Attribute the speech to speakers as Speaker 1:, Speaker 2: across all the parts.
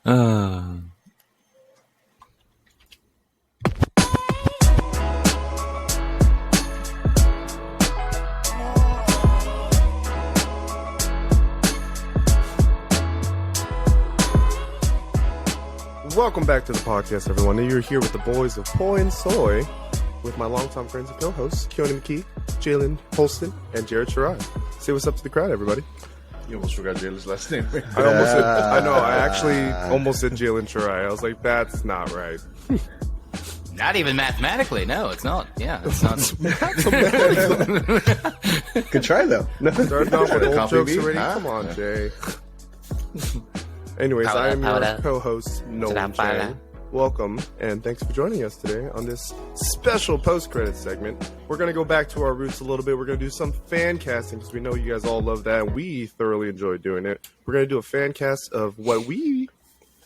Speaker 1: Welcome back to the podcast, everyone. You're here with the boys of Poi and Soy, with my longtime friends and co-hosts, Keone McKee, Jalen Holston, and Jared Shirai. Say what's up to the crowd, everybody.
Speaker 2: You almost forgot Jalen's last name.
Speaker 1: I actually almost said Jalen Shirai. I was like, that's not right.
Speaker 3: Not even mathematically. No, it's not. Yeah, it's not.
Speaker 2: Good try, though.
Speaker 1: Starting off with old jokes
Speaker 2: me?
Speaker 1: already. Come on, Jay. Anyways, I am your co-host, Nolan Chang. Welcome, and thanks for joining us today on this special post-credits segment. We're going to go back to our roots a little bit. We're going to do some fan casting, because we know you guys all love that, and we thoroughly enjoy doing it. We're going to do a fan cast of what we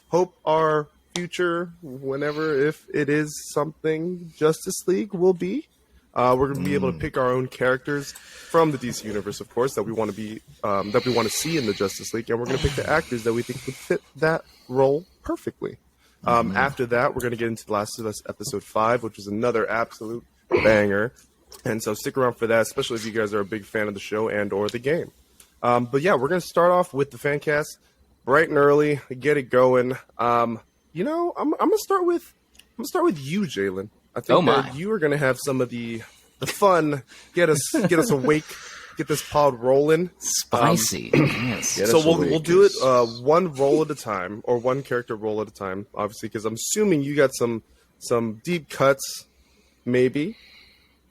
Speaker 1: hope our future, whenever, if it is something Justice League will be. We're going to be able to pick our own characters from the DC universe, of course, that we want to be, that we want to see in the Justice League, and we're going to pick the actors that we think would fit that role perfectly. After that, we're going to get into The Last of Us Episode 5, which is another absolute banger, and so stick around for that, especially if you guys are a big fan of the show and or the game. But yeah, we're going to start off with the fan cast bright and early, get it going. I'm going to start with you, Jalen. I think that you are going to have some of the fun, get us awake, get this pod rolling.
Speaker 3: Spicy. Yes.
Speaker 1: So we'll do it one roll at a time, or one character roll at a time, obviously, because I'm assuming you got some deep cuts, maybe.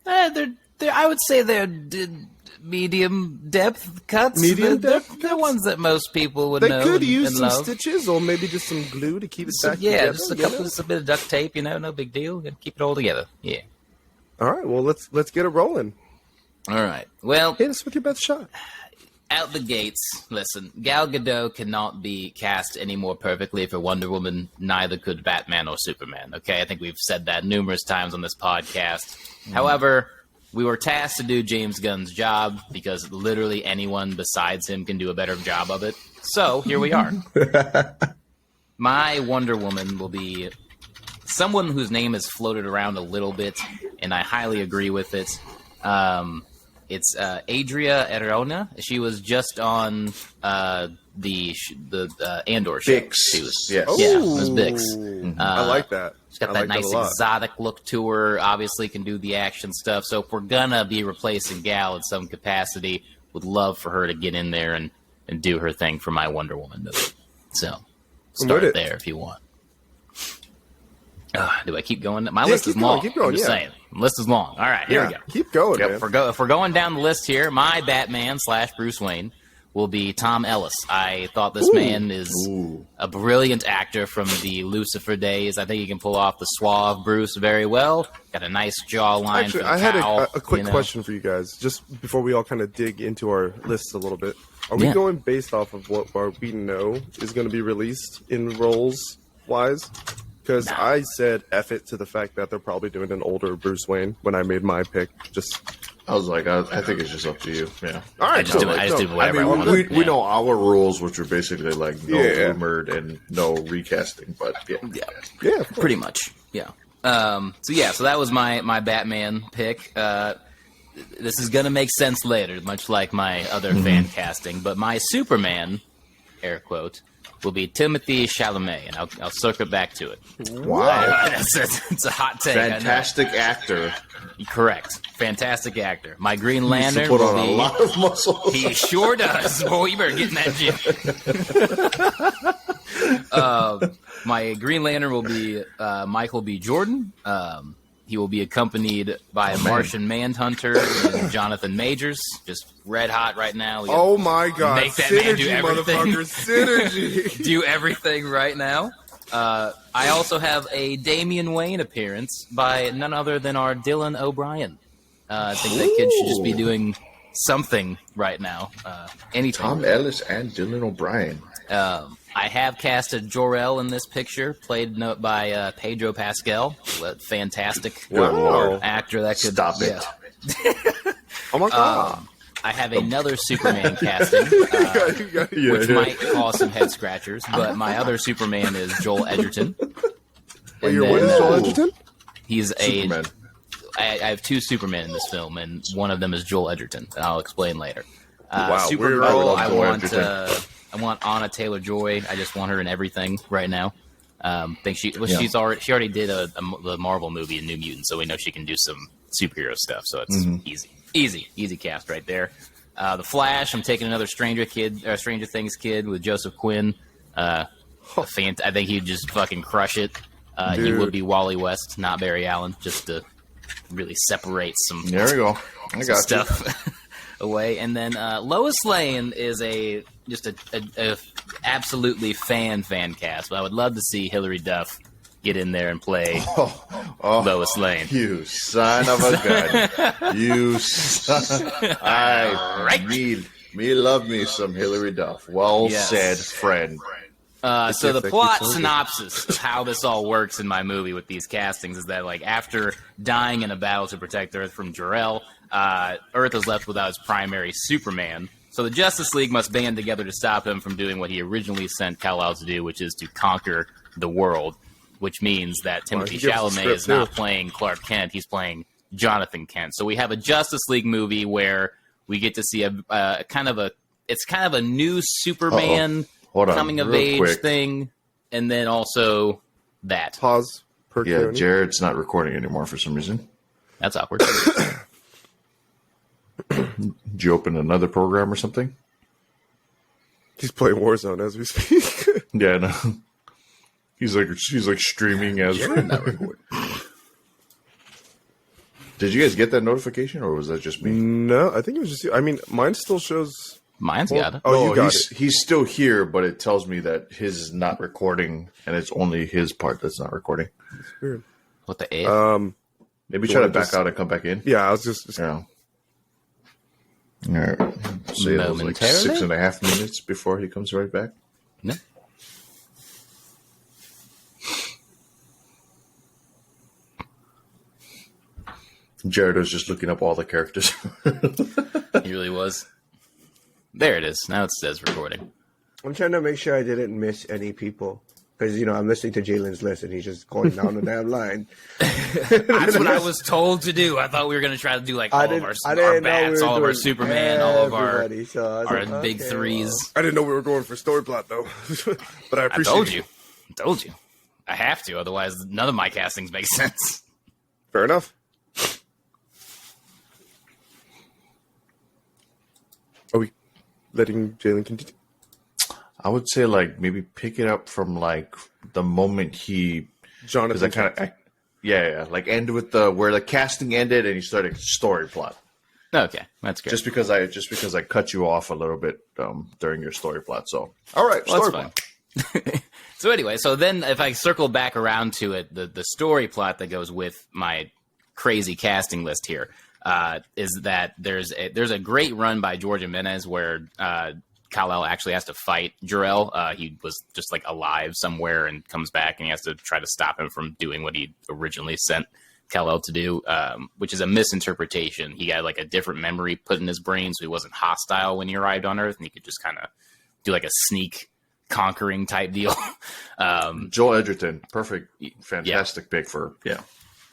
Speaker 3: I would say they're medium depth cuts. They're ones that most people would know.
Speaker 1: They could use
Speaker 3: and
Speaker 1: some
Speaker 3: love.
Speaker 1: stitches, or maybe just some glue to keep it back together.
Speaker 3: Just a bit of duct tape. No big deal. Keep it all together. Yeah.
Speaker 1: All right. Well, let's get it rolling.
Speaker 3: All right. Well,
Speaker 1: hit us with your best shot.
Speaker 3: Out the gates, listen, Gal Gadot cannot be cast any more perfectly for Wonder Woman. Neither could Batman or Superman. Okay, I think we've said that numerous times on this podcast. However, we were tasked to do James Gunn's job because literally anyone besides him can do a better job of it. So here we are. My Wonder Woman will be someone whose name has floated around a little bit, and I highly agree with it. It's Adria Arjona. She was just on the Andor show.
Speaker 2: Bix.
Speaker 3: She was,
Speaker 2: yes.
Speaker 3: Yeah, it was Bix.
Speaker 1: I like that.
Speaker 3: She's got that nice exotic look to her. Obviously can do the action stuff. So if we're going to be replacing Gal in some capacity, would love for her to get in there and do her thing for my Wonder Woman movie. So start there if you want. Do I keep going? My list is long.
Speaker 1: Keep going,
Speaker 3: I'm just saying. The list is long. All right, here we go.
Speaker 1: Keep going, man.
Speaker 3: If we're going down the list here, my Batman / Bruce Wayne will be Tom Ellis. I thought this man is a brilliant actor from the Lucifer days. I think he can pull off the suave Bruce very well. Got a nice jawline.
Speaker 1: Actually, I had a quick question for you guys, just before we all kind of dig into our lists a little bit. Are we going based off of what we know is going to be released in roles-wise? Because I said F it to the fact that they're probably doing an older Bruce Wayne when I made my pick.
Speaker 2: I was like, I think it's just up to you. Yeah.
Speaker 1: All right.
Speaker 3: I just do whatever I want.
Speaker 2: We know our rules, which are basically like no rumored and no recasting, but
Speaker 3: yeah, pretty much. Yeah. So that was my Batman pick. This is gonna make sense later, much like my other fan casting. But my Superman, air quote, will be Timothée Chalamet, and I'll circle back to it.
Speaker 2: Wow.
Speaker 3: It's a hot take.
Speaker 2: Fantastic actor.
Speaker 3: Correct. Fantastic actor. My Green Lantern
Speaker 2: put
Speaker 3: will
Speaker 2: on
Speaker 3: be...
Speaker 2: a lot of muscle.
Speaker 3: He sure does. Boy, you better get in that gym. My Green Lantern will be Michael B. Jordan. He will be accompanied by a Martian Manhunter and Jonathan Majors. Just red hot right now.
Speaker 1: Oh my God.
Speaker 3: Make that man do everything.
Speaker 1: Synergy.
Speaker 3: Do everything right now. I also have a Damian Wayne appearance by none other than our Dylan O'Brien. I think that kid should just be doing something right now. Anything.
Speaker 2: Tom Ellis and Dylan O'Brien.
Speaker 3: I have casted Jor-El in this picture, played by Pedro Pascal. Fantastic actor that could...
Speaker 2: Stop it.
Speaker 1: Oh my God.
Speaker 3: I have another Superman casting, which might cause some head scratchers. But my other Superman is Joel Edgerton.
Speaker 1: What is Joel Edgerton?
Speaker 3: He's
Speaker 2: Superman.
Speaker 3: I have two Supermen in this film, and one of them is Joel Edgerton, and I'll explain later.
Speaker 1: Wow,
Speaker 3: Supergirl, I want Anna Taylor-Joy. I just want her in everything right now. She already did the Marvel movie in New Mutants, so we know she can do some superhero stuff. So it's easy cast right there. The Flash, I'm taking another Stranger Things kid with Joseph Quinn. I think he'd just fucking crush it. He would be Wally West, not Barry Allen, just to really separate some.
Speaker 2: There we go. I got
Speaker 3: stuff away. And then Lois Lane is a absolutely fan cast. But I would love to see Hilary Duff get in there and play Lois Lane.
Speaker 2: You son of a gun! You son! Me love me some Hilary Duff. Well said, friend.
Speaker 3: So the plot synopsis of how this all works in my movie with these castings is that, like, after dying in a battle to protect Earth from Jor-El, Earth is left without its primary Superman. So the Justice League must band together to stop him from doing what he originally sent Kal-El to do, which is to conquer the world, which means that Timothy Chalamet is not playing Clark Kent, he's playing Jonathan Kent. So we have a Justice League movie where we get to see a kind of a new Superman coming of age thing, and then also that.
Speaker 1: Pause.
Speaker 2: Yeah, Jared's not recording anymore for some reason.
Speaker 3: That's awkward.
Speaker 2: Did you open another program or something?
Speaker 1: He's playing Warzone as we speak.
Speaker 2: Yeah, no. She's like streaming as we're not recording. Did you guys get that notification, or was that just me?
Speaker 1: No, I think it was just you. I mean, mine still shows.
Speaker 3: Mine's got it.
Speaker 1: Oh, you got it.
Speaker 2: He's still here, but it tells me that his is not recording, and it's only his part that's not recording.
Speaker 1: It's weird.
Speaker 3: What the A?
Speaker 2: Maybe try to back out and come back in.
Speaker 1: Yeah, I was just
Speaker 2: yeah. All right. Say it was like 6.5 minutes before he comes right back.
Speaker 3: No.
Speaker 2: Jared was just looking up all the characters.
Speaker 3: He really was. There it is. Now it says recording.
Speaker 4: I'm trying to make sure I didn't miss any people. Because, I'm listening to Jalen's list and he's just going down the damn line.
Speaker 3: That's what I was told to do. I thought we were going to try to do like all of our bats, all of our Superman, all of our big threes.
Speaker 1: I didn't know we were going for story plot, though. But I appreciate it.
Speaker 3: I told you. I have to. Otherwise, none of my castings make sense.
Speaker 1: Fair enough. Are we letting Jalen continue?
Speaker 2: I would say like maybe pick it up from like the moment
Speaker 1: Jonathan
Speaker 2: like end with where the casting ended and you started story plot.
Speaker 3: Okay, that's good.
Speaker 2: Just because I cut you off a little bit during your story plot. So all right, story plot.
Speaker 3: So anyway, so then if I circle back around to it, the story plot that goes with my crazy casting list here is that there's a great run by George Jimenez where Kal-El actually has to fight Jor-El. He was just like alive somewhere and comes back and he has to try to stop him from doing what he originally sent Kal-El to do, which is a misinterpretation. He got like a different memory put in his brain, so he wasn't hostile when he arrived on Earth, and he could just kind of do like a sneak conquering type deal.
Speaker 2: Joel Edgerton, perfect, fantastic pick for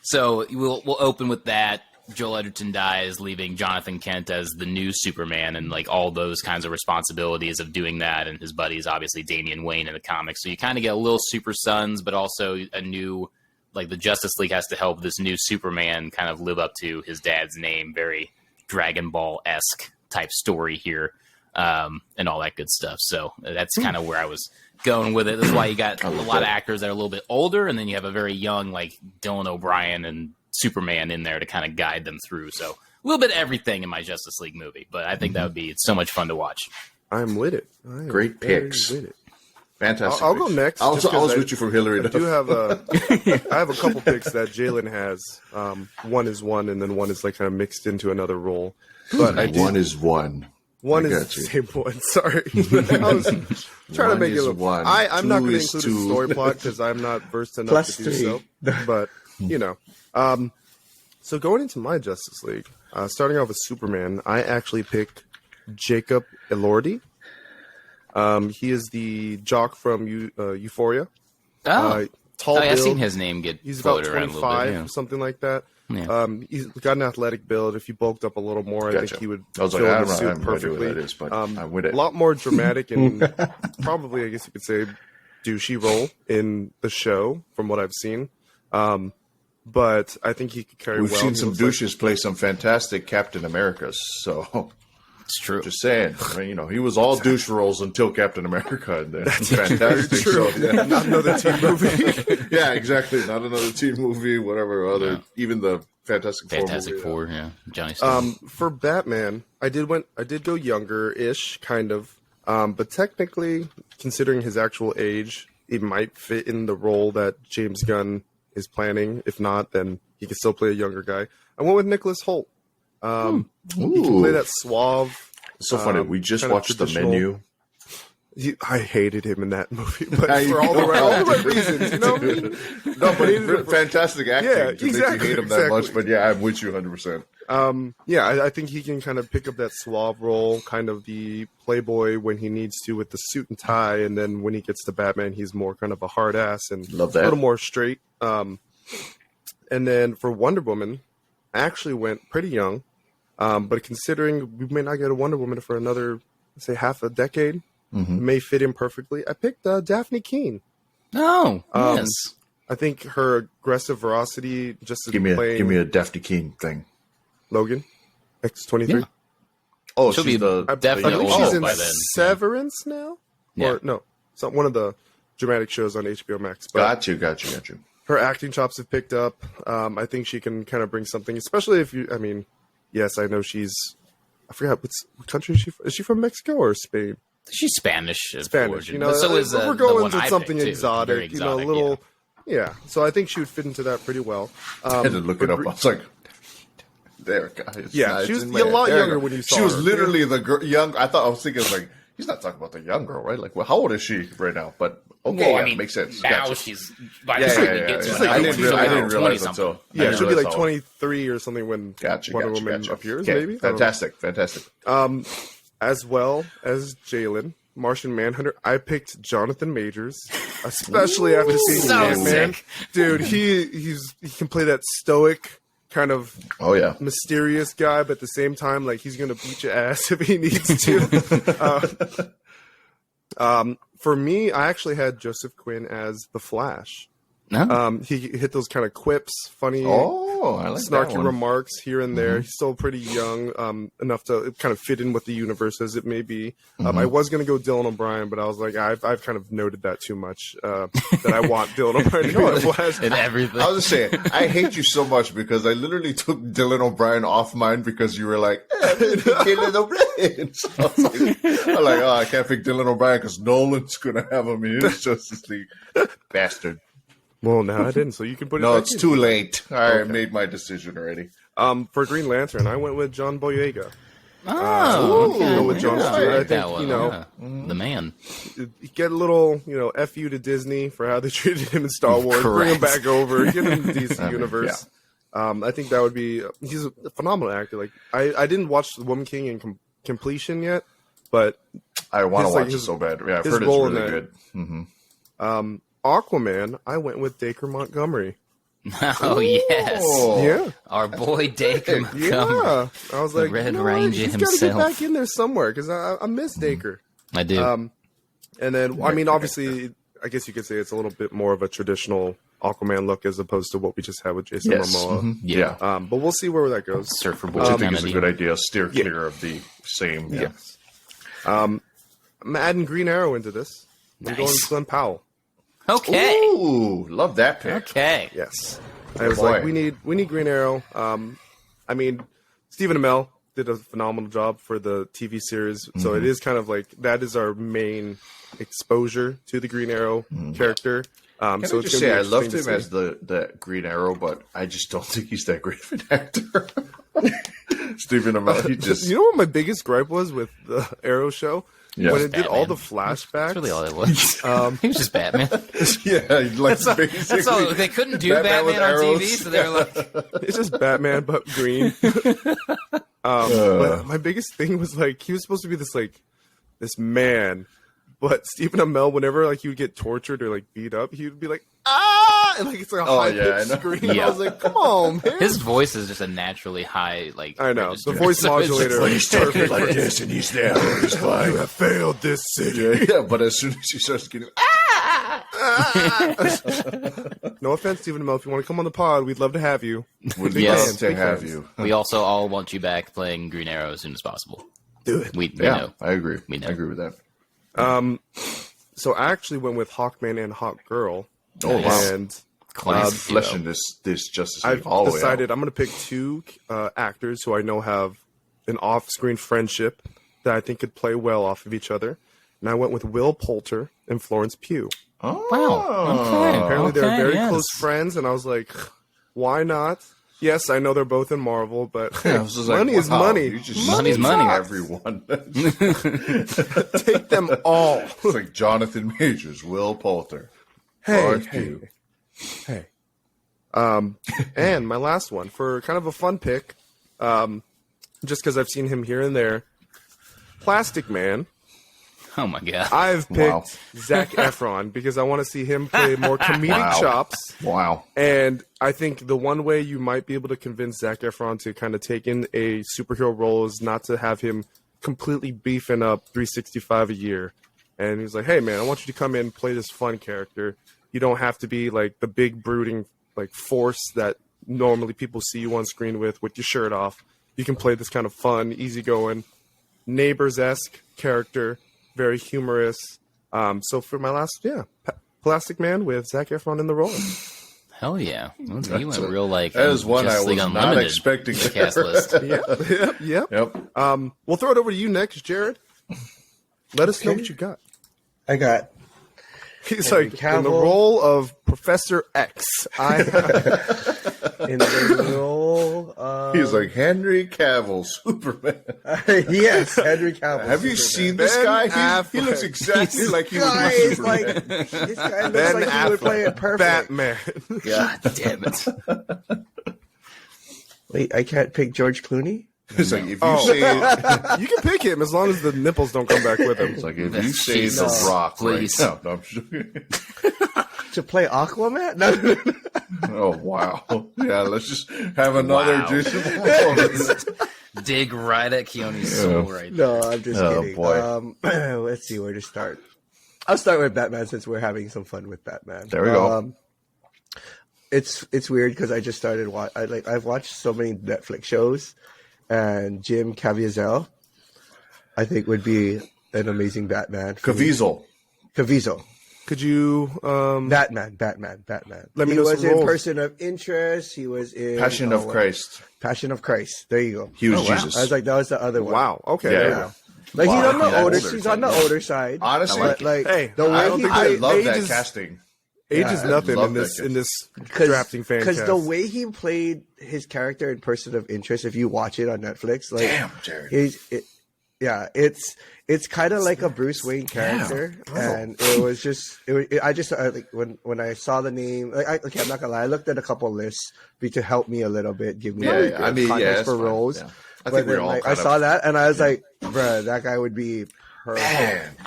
Speaker 3: So we'll open with that. Joel Edgerton dies, leaving Jonathan Kent as the new Superman and like all those kinds of responsibilities of doing that. And his buddy's obviously Damian Wayne in the comics. So you kind of get a little Super Sons, but also a new, like the Justice League has to help this new Superman kind of live up to his dad's name. Very Dragon Ball-esque type story here, and all that good stuff. So that's kind of where I was going with it. That's why you got a lot of actors that are a little bit older, and then you have a very young like Dylan O'Brien and Superman in there to kind of guide them through. So a little bit of everything in my Justice League movie, but I think that would be so much fun to watch.
Speaker 1: I'm with it.
Speaker 2: Great picks. Fantastic.
Speaker 1: I'll go next.
Speaker 2: I was with you from Hillary.
Speaker 1: I do have I have a couple picks that Jalen has. One is one, and then one is like kind of mixed into another role. But
Speaker 2: one is one.
Speaker 1: One is the same one. Sorry, I was trying to make it look. I'm not going to include a story plot because I'm not versed enough to do so. But So going into my Justice League, starting off with Superman, I actually picked Jacob Elordi. He is the jock from Euphoria. Tall
Speaker 3: I've
Speaker 1: build.
Speaker 3: seen his name get
Speaker 1: He's about
Speaker 3: floated around a
Speaker 1: 25,
Speaker 3: little bit.
Speaker 1: something like that.
Speaker 3: Yeah.
Speaker 1: He's got an athletic build. If he bulked up a little more, I think he would
Speaker 2: I was
Speaker 1: fill
Speaker 2: like,
Speaker 1: the suit perfectly.
Speaker 2: What that is, but I'm with it.
Speaker 1: A lot more dramatic and probably, I guess you could say, douchey role in the show from what I've seen. But I think he could carry
Speaker 2: We've
Speaker 1: well.
Speaker 2: seen some douches play some fantastic Captain Americas, so
Speaker 3: It's true.
Speaker 2: just saying. I mean, he was all douche roles until Captain America, and then fantastic.
Speaker 1: True.
Speaker 2: So, yeah.
Speaker 1: Not another teen movie.
Speaker 2: Yeah, exactly. Not another teen movie, whatever. Even the Fantastic
Speaker 3: Four, yeah. Johnny Storm.
Speaker 1: For Batman, I did go younger-ish, kind of. But technically, considering his actual age, it might fit in the role that James Gunn is planning. If not, then he can still play a younger guy. I went with Nicholas Hoult. He can play that suave.
Speaker 2: It's so funny. We just watched The Menu.
Speaker 1: I hated him in that movie, but for all the right reasons. You know what I mean?
Speaker 2: No, but fantastic acting.
Speaker 1: Yeah,
Speaker 2: to make
Speaker 1: exactly,
Speaker 2: you hate him that much, but yeah, I'm with you 100%.
Speaker 1: I think he can kind of pick up that suave role, kind of the playboy when he needs to with the suit and tie, and then when he gets to Batman, he's more kind of a hard ass and
Speaker 2: Love that.
Speaker 1: a little more straight. And then for Wonder Woman, I actually went pretty young, but considering we may not get a Wonder Woman for another, let's say, half a decade, may fit in perfectly. I picked Daphne Keane.
Speaker 3: Oh, yes.
Speaker 1: I think her aggressive veracity, just
Speaker 2: Give me a Daphne Keane thing.
Speaker 1: Logan, X-23.
Speaker 3: Yeah.
Speaker 2: Oh,
Speaker 3: She'll
Speaker 2: she's
Speaker 3: be
Speaker 2: the
Speaker 3: definitely
Speaker 1: I think
Speaker 3: old
Speaker 1: she's in
Speaker 3: by then.
Speaker 1: Severance now?
Speaker 3: Yeah.
Speaker 1: Or no, one of the dramatic shows on HBO Max. But
Speaker 2: Got you.
Speaker 1: her acting chops have picked up. I think she can kind of bring something, especially if you, I mean, yes, I know I forgot, what country is she from? Is she from Mexico or Spain?
Speaker 3: She's Spanish.
Speaker 1: Spanish, you know.
Speaker 3: But so is,
Speaker 1: we're
Speaker 3: the
Speaker 1: going
Speaker 3: one
Speaker 1: to
Speaker 3: I
Speaker 1: something
Speaker 3: picked, too.
Speaker 1: exotic,
Speaker 3: Very exotic,
Speaker 1: a little, yeah. So I think she would fit into that pretty well.
Speaker 2: I had to look it up. I was like, there, guys.
Speaker 1: Yeah, she was a lot younger when you saw her.
Speaker 2: She was literally the young. I was thinking, like, he's not talking about the young girl, right? Like, well, how old is she right now? But okay,
Speaker 3: Well, I mean,
Speaker 2: makes sense.
Speaker 3: Now
Speaker 2: Gotcha.
Speaker 3: she's by
Speaker 2: Yeah,
Speaker 3: the time
Speaker 2: yeah,
Speaker 3: we
Speaker 2: yeah,
Speaker 3: get to
Speaker 2: yeah.
Speaker 3: it,
Speaker 2: I didn't realize
Speaker 3: 20
Speaker 2: until.
Speaker 3: something.
Speaker 1: Yeah, she'll be like
Speaker 2: how old.
Speaker 1: 23 or something when Wonder Woman appears,
Speaker 2: Okay,
Speaker 1: maybe? I don't know.
Speaker 2: Fantastic.
Speaker 1: As well as Jalen, Martian Manhunter, I picked Jonathan Majors, especially after seeing
Speaker 3: so
Speaker 1: Ant-Man.
Speaker 3: sick.
Speaker 1: Dude, he can play that stoic kind of mysterious guy, but at the same time, like, he's gonna beat your ass if he needs to. For me, I actually had Joseph Quinn as the Flash.
Speaker 3: No?
Speaker 1: He hit those kind of quips, funny,
Speaker 2: I like that
Speaker 1: snarky
Speaker 2: one.
Speaker 1: remarks here and there. He's still pretty young, enough to kind of fit in with the universe as it may be. I was going to go Dylan O'Brien, but I was like, I've kind of noted that too much, that I want Dylan O'Brien to be the Flash.
Speaker 3: And everything.
Speaker 2: I was just saying, I hate you so much because I literally took Dylan O'Brien off mine because you were like, Dylan O'Brien. So I was like, oh, I can't pick Dylan O'Brien because Nolan's going to have him in his Justice League. Bastard.
Speaker 1: Well, no, I didn't, so you can put it
Speaker 2: No,
Speaker 1: back
Speaker 2: it's
Speaker 1: in.
Speaker 2: too late. I made my decision already.
Speaker 1: For Green Lantern, I went with John Boyega.
Speaker 3: okay.
Speaker 1: With Jon
Speaker 3: Yeah,
Speaker 1: Stewart, I
Speaker 3: like that
Speaker 1: think,
Speaker 3: one.
Speaker 1: you know,
Speaker 3: Yeah. The man.
Speaker 1: You get a little, F you to Disney for how they treated him in Star Wars. Bring him
Speaker 3: Correct.
Speaker 1: back over, get him in the DC universe. I think that would be, he's a phenomenal actor. Like, I didn't watch The Woman King in completion yet, but
Speaker 2: I want to
Speaker 1: his,
Speaker 2: watch
Speaker 1: like,
Speaker 2: it so bad. Yeah, I've
Speaker 1: his
Speaker 2: heard it's
Speaker 1: role in
Speaker 2: really
Speaker 1: that-
Speaker 2: good.
Speaker 1: Aquaman, I went with Dacre Montgomery.
Speaker 3: Oh, yes.
Speaker 1: Yeah.
Speaker 3: Our boy Dacre Montgomery.
Speaker 1: Yeah. I was like,
Speaker 3: Red
Speaker 1: you know
Speaker 3: Ranger
Speaker 1: he's got to get
Speaker 3: himself.
Speaker 1: back in there somewhere because I miss Dacre.
Speaker 3: I do.
Speaker 1: And then, I mean, obviously, I guess you could say it's a little bit more of a traditional Aquaman look as opposed to what we just had with Jason Momoa.
Speaker 3: Yeah.
Speaker 1: But we'll see where that goes.
Speaker 3: Surfer boy.
Speaker 2: Which I think
Speaker 3: kinda
Speaker 2: is a
Speaker 3: deal.
Speaker 2: good idea. Steer clear of the same. Yeah.
Speaker 1: Yes. I'm adding Green Arrow into this. I'm going with Glenn Powell.
Speaker 3: Okay.
Speaker 2: Ooh, love that pick.
Speaker 3: Okay.
Speaker 1: Yes. I was
Speaker 2: boy.
Speaker 1: like, we need Green Arrow. I mean, Stephen Amell did a phenomenal job for the TV series, so it is kind of like that is our main exposure to the Green Arrow character.
Speaker 2: Can
Speaker 1: So
Speaker 2: I
Speaker 1: it's
Speaker 2: just
Speaker 1: gonna
Speaker 2: say
Speaker 1: be
Speaker 2: I loved
Speaker 1: interesting
Speaker 2: him
Speaker 1: to
Speaker 2: as the Green Arrow, but I just don't think he's that great of an actor. Stephen Amell, he just...
Speaker 1: You know what my biggest gripe was with the Arrow show?
Speaker 2: Yeah.
Speaker 1: When it did all
Speaker 3: Batman.
Speaker 1: the flashbacks.
Speaker 3: That's really all it was. He was just Batman.
Speaker 2: Yeah, like basically...
Speaker 3: That's all. They couldn't do Batman on
Speaker 2: arrows.
Speaker 3: TV, so they were like...
Speaker 1: It's just Batman, but green. But my biggest thing was, like, he was supposed to be this man, but Stephen Amell, whenever, like, he would get tortured or, like, beat up, he would be like, ah! And, like, it's like a high-pitched scream.
Speaker 3: Yeah.
Speaker 1: I was like, come on, man.
Speaker 3: His voice is just a naturally high, like...
Speaker 1: I know.
Speaker 3: register.
Speaker 1: The voice
Speaker 3: So it's just
Speaker 1: modulator
Speaker 3: like-
Speaker 1: is perfect.
Speaker 2: like this, and he's there. He's fine.
Speaker 1: You have failed this city.
Speaker 2: Yeah, but as soon as he starts getting...
Speaker 1: No offense, Stephen Amell. If you want to come on the pod, we'd love to have you.
Speaker 2: Would
Speaker 3: Yes.
Speaker 2: love to have you.
Speaker 3: We also all want you back playing Green Arrow as soon as possible.
Speaker 1: Do it.
Speaker 3: We
Speaker 2: Yeah,
Speaker 3: know.
Speaker 2: I agree.
Speaker 3: We know.
Speaker 2: I agree with that.
Speaker 1: So I actually went with Hawkman and Hawkgirl.
Speaker 2: Oh, wow.
Speaker 1: And
Speaker 3: Classic
Speaker 2: He's fleshing this Justice League
Speaker 1: I've
Speaker 2: all the way
Speaker 1: decided
Speaker 2: out.
Speaker 1: I'm going to pick two actors who I know have an off-screen friendship that I think could play well off of each other. And I went with Will Poulter and Florence Pugh.
Speaker 2: Oh.
Speaker 3: Wow. Okay.
Speaker 1: Apparently they're
Speaker 3: Okay,
Speaker 1: very
Speaker 3: yes.
Speaker 1: close friends, and I was like, why not? Yes, I know they're both in Marvel, but
Speaker 2: I was just like,
Speaker 1: money is
Speaker 2: wow,
Speaker 1: money.
Speaker 2: you just
Speaker 3: Money's money.
Speaker 2: Everyone.
Speaker 1: Take them all.
Speaker 2: It's like Jonathan Majors, Will Poulter.
Speaker 1: Hey,
Speaker 2: Florence
Speaker 1: hey,
Speaker 2: Pugh.
Speaker 1: hey. And my last one for kind of a fun pick, just because I've seen him here and there. Plastic Man.
Speaker 3: Oh my god.
Speaker 1: I've picked
Speaker 2: Wow.
Speaker 1: Zac Efron because I want to see him play more comedic chops.
Speaker 2: Wow.
Speaker 1: And I think the one way you might be able to convince Zac Efron to kind of take in a superhero role is not to have him completely beefing up 365 a year. And he's like, hey, man, I want you to come in and play this fun character. You don't have to be like the big brooding like force that normally people see you on screen with your shirt off. You can play this kind of fun, easygoing, Neighbors-esque character, very humorous. So for my last, Plastic Man with Zac Efron in the role.
Speaker 3: Hell yeah. You went real like...
Speaker 2: That is one
Speaker 3: Justice
Speaker 2: I
Speaker 3: League
Speaker 2: was not
Speaker 3: Unlimited
Speaker 2: expecting to
Speaker 3: cast
Speaker 2: hear.
Speaker 3: list.
Speaker 1: Yep.
Speaker 2: Yep.
Speaker 1: We'll throw it over to you next, Jared. Let us know what you got.
Speaker 4: I got
Speaker 1: He's
Speaker 4: Henry
Speaker 1: like, in the
Speaker 4: Cavill.
Speaker 1: role of Professor X. I
Speaker 4: in the role of...
Speaker 2: He's like Henry Cavill, Superman.
Speaker 4: yes, Henry Cavill.
Speaker 2: Have you
Speaker 4: Superman.
Speaker 2: seen this
Speaker 1: Ben
Speaker 2: guy?
Speaker 1: Affleck.
Speaker 2: He looks exactly like he would
Speaker 4: Guy
Speaker 2: be
Speaker 4: is
Speaker 2: Superman.
Speaker 4: like, this guy looks
Speaker 1: Ben
Speaker 4: like he would play it
Speaker 1: Affleck,
Speaker 4: perfect.
Speaker 1: Batman.
Speaker 3: God damn it.
Speaker 4: Wait, I can't pick George Clooney?
Speaker 2: It's like if you
Speaker 1: Oh.
Speaker 2: say
Speaker 1: You can pick him as long as the nipples don't come back with him.
Speaker 2: it's like if you
Speaker 3: That's
Speaker 2: say
Speaker 3: Jesus.
Speaker 2: The Rock
Speaker 3: Please.
Speaker 2: right now. No, I'm sure.
Speaker 4: To play Aquaman? No.
Speaker 2: Oh wow. Yeah, let's just have another
Speaker 3: Wow.
Speaker 2: Jason Momoa.
Speaker 3: Dig right at Keanu's soul right
Speaker 4: No, I'm just
Speaker 2: Oh,
Speaker 4: kidding.
Speaker 2: boy.
Speaker 4: Let's see where to start. I'll start with Batman since we're having some fun with Batman.
Speaker 2: There we go.
Speaker 4: It's weird because I just started I've watched so many Netflix shows, and Jim Caviezel, I think, would be an amazing Batman.
Speaker 2: Caviezel.
Speaker 4: Caviezel.
Speaker 1: Could you
Speaker 4: Batman.
Speaker 1: Let me
Speaker 4: He
Speaker 1: know
Speaker 4: was
Speaker 1: some
Speaker 4: in
Speaker 1: roles.
Speaker 4: Person of Interest. He was in
Speaker 2: Passion of Christ.
Speaker 4: Passion of Christ. There you go.
Speaker 2: He was
Speaker 3: Oh, wow.
Speaker 2: Jesus.
Speaker 4: I was like, that was the other one.
Speaker 1: Wow. Okay.
Speaker 2: Yeah.
Speaker 1: there you
Speaker 4: Yeah.
Speaker 1: go.
Speaker 4: Like
Speaker 2: Wow.
Speaker 4: he's on the
Speaker 2: That's
Speaker 4: older.
Speaker 2: older
Speaker 4: He's on the
Speaker 2: side, yeah.
Speaker 4: older side.
Speaker 2: Honestly,
Speaker 4: But like
Speaker 1: Hey,
Speaker 4: the
Speaker 1: I
Speaker 4: way
Speaker 1: don't
Speaker 4: he
Speaker 1: think
Speaker 2: I
Speaker 4: played,
Speaker 2: love
Speaker 1: age
Speaker 2: that
Speaker 1: is-
Speaker 2: casting.
Speaker 1: Age is
Speaker 4: I
Speaker 1: nothing
Speaker 2: love
Speaker 1: in
Speaker 2: that
Speaker 1: this drafting fan
Speaker 4: because
Speaker 1: cast.
Speaker 4: the way he played his character in Person of Interest, if you watch it on Netflix, like
Speaker 2: Damn, Jared.
Speaker 4: it's kind of like a Bruce Wayne character, and it was just like when I saw the name, I'm not gonna lie, I looked at a couple lists to help me a little bit, give me
Speaker 2: Yeah, I mean,
Speaker 4: context
Speaker 2: it's
Speaker 4: for
Speaker 2: fine.
Speaker 4: roles.
Speaker 2: Yeah. I
Speaker 4: But
Speaker 2: think we're
Speaker 4: then,
Speaker 2: all
Speaker 4: like, I
Speaker 2: kind
Speaker 4: saw
Speaker 2: of,
Speaker 4: that and I was like, bruh, that guy would be perfect.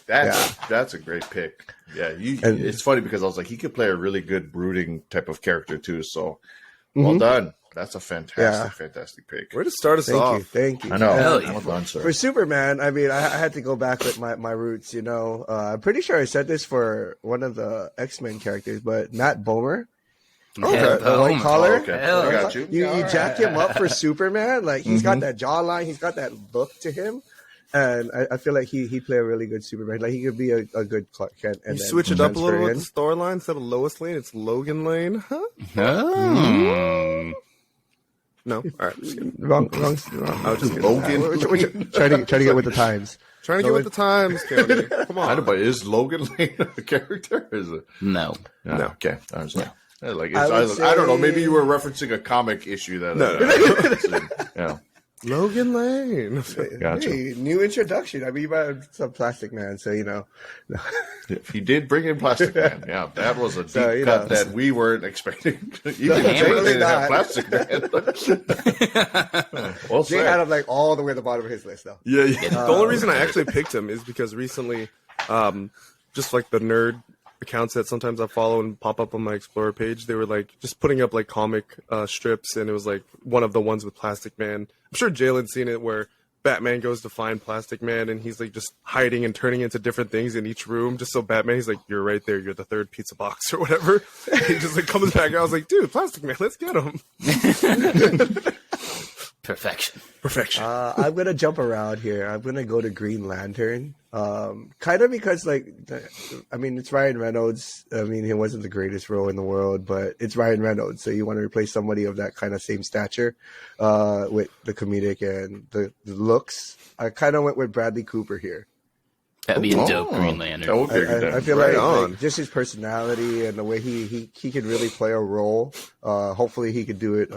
Speaker 2: Man, that's a great pick. Yeah, it's funny because I was like, he could play a really good brooding type of character too. So, well done. That's a fantastic pick.
Speaker 1: Where to start us off?
Speaker 4: Thank you.
Speaker 2: I know.
Speaker 3: Hell yeah.
Speaker 2: Well done, sir.
Speaker 4: For Superman, I mean, I had to go back with my roots, you know. I'm pretty sure I said this for one of the X-Men characters, but Matt Bomer,
Speaker 3: Yeah,
Speaker 4: the white
Speaker 3: boom.
Speaker 4: collar.
Speaker 2: Oh, okay.
Speaker 3: Hell
Speaker 2: I
Speaker 3: yeah.
Speaker 2: got you.
Speaker 4: You jack him up for Superman. Like, he's got that jawline. He's got that look to him. And I feel like he play a really good Superman. Like, he could be a good Clark Kent. And
Speaker 1: You
Speaker 4: then
Speaker 1: switch it up a little
Speaker 4: transfer
Speaker 1: with the storyline. Instead of Lois Lane, it's Logan Lane. Huh?
Speaker 3: Oh.
Speaker 1: No. All right. Just kidding.
Speaker 4: Wrong.
Speaker 1: I was just kidding.
Speaker 2: Logan.
Speaker 4: Trying to get with the times.
Speaker 1: Trying to get with the times, County. Come
Speaker 2: I
Speaker 1: on.
Speaker 2: know, but is Logan Lane a character? Or is it?
Speaker 3: No.
Speaker 2: No.
Speaker 1: No.
Speaker 2: Okay. I was like,
Speaker 4: I would
Speaker 2: I don't know.
Speaker 4: say-
Speaker 2: Maybe you were referencing a comic issue that.
Speaker 1: No.
Speaker 2: Yeah.
Speaker 1: Logan Lane.
Speaker 2: Gotcha.
Speaker 4: Hey, new introduction. I mean, you might have some Plastic Man, so
Speaker 2: He did bring in Plastic Man. Yeah, that was a deep cut that we weren't expecting. Even Jay didn't have Plastic Man. Well,
Speaker 4: Jay had him like all the way at the bottom of his list, though.
Speaker 1: Yeah. The only reason I actually picked him is because recently, just like the nerd accounts that sometimes I follow and pop up on my Explorer page, they were like just putting up like comic strips, and it was like one of the ones with Plastic Man. I'm sure Jalen's seen it where Batman goes to find Plastic Man and he's like just hiding and turning into different things in each room just so Batman, he's like, you're right there, you're the third pizza box or whatever. And he just like comes back. I was like, dude, Plastic Man, let's get him.
Speaker 3: Perfection.
Speaker 4: I'm gonna jump around here. I'm gonna go to Green Lantern, kind of because it's Ryan Reynolds. I mean, he wasn't the greatest role in the world, but it's Ryan Reynolds, so you want to replace somebody of that kind of same stature with the comedic and the looks. I kind of went with Bradley Cooper here.
Speaker 3: That'd be a dope Green Lantern.
Speaker 4: I feel like just his personality and the way he could really play a role. Hopefully, he could do it.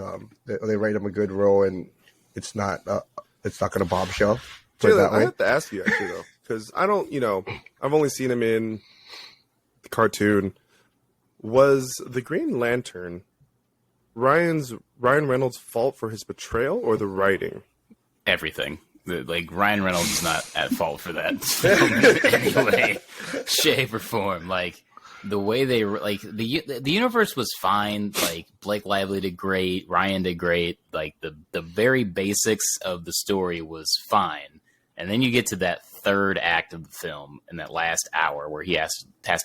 Speaker 4: They write him a good role and. It's not going to bombshell.
Speaker 1: Jalen, I have to ask you actually though, because I don't, I've only seen him in the cartoon. Was the Green Lantern Ryan Reynolds' fault for his betrayal or the writing?
Speaker 3: Everything. Like Ryan Reynolds is not at fault for that film in any way, shape, or form. Like the way they the universe was fine. Like Blake Lively did great, Ryan did great. Like the very basics of the story was fine, and then you get to that third act of the film in that last hour where he has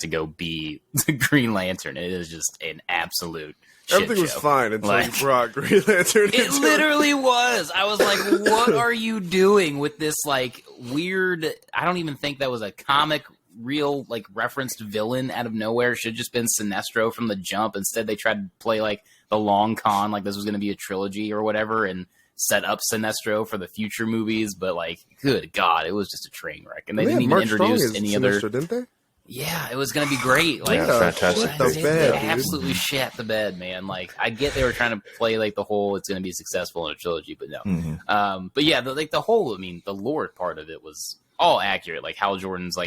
Speaker 3: to go be the Green Lantern. It is just an absolute.
Speaker 1: Everything was fine until you brought Green Lantern.
Speaker 3: It literally was. I was like, "What are you doing with this like weird?" I don't even think that was a comic. Real like referenced villain out of nowhere. Should have just been Sinestro from the jump. Instead they tried to play like the long con, like this was going to be a trilogy or whatever, and set up Sinestro for the future movies. But like, good God, it was just a train wreck, and they didn't even introduce any other.
Speaker 1: Didn't they?
Speaker 3: Yeah, it was going to be great. Like,
Speaker 2: fantastic.
Speaker 3: They absolutely shat the bed, man. Like, I get they were trying to play like the whole it's going to be successful in a trilogy, but no.
Speaker 2: Mm-hmm.
Speaker 3: But yeah, the whole, the lore part of it was all accurate. Like Hal Jordan's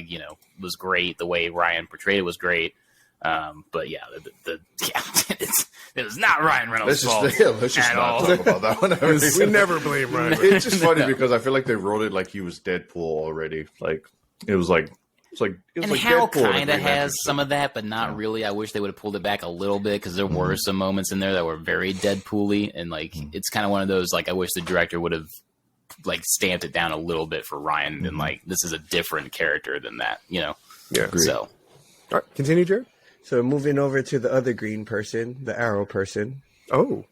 Speaker 3: was great. The way Ryan portrayed it was great. But yeah, it was not Ryan Reynolds' fault.
Speaker 2: Let's just not talk about that one.
Speaker 1: We never blame Ryan.
Speaker 2: It's just funny because I feel like they wrote it like he was Deadpool already. Like it was like
Speaker 3: Hal kind of has some of that, but not really. I wish they would have pulled it back a little bit because there were some moments in there that were very Deadpool-y, and it's kind of one of those I wish the director would have stamped it down a little bit for Ryan and this is a different character than that,
Speaker 1: Yeah.
Speaker 3: So,
Speaker 1: all right, continue, Jared.
Speaker 4: So moving over to the other green person, the Arrow person.
Speaker 1: Oh,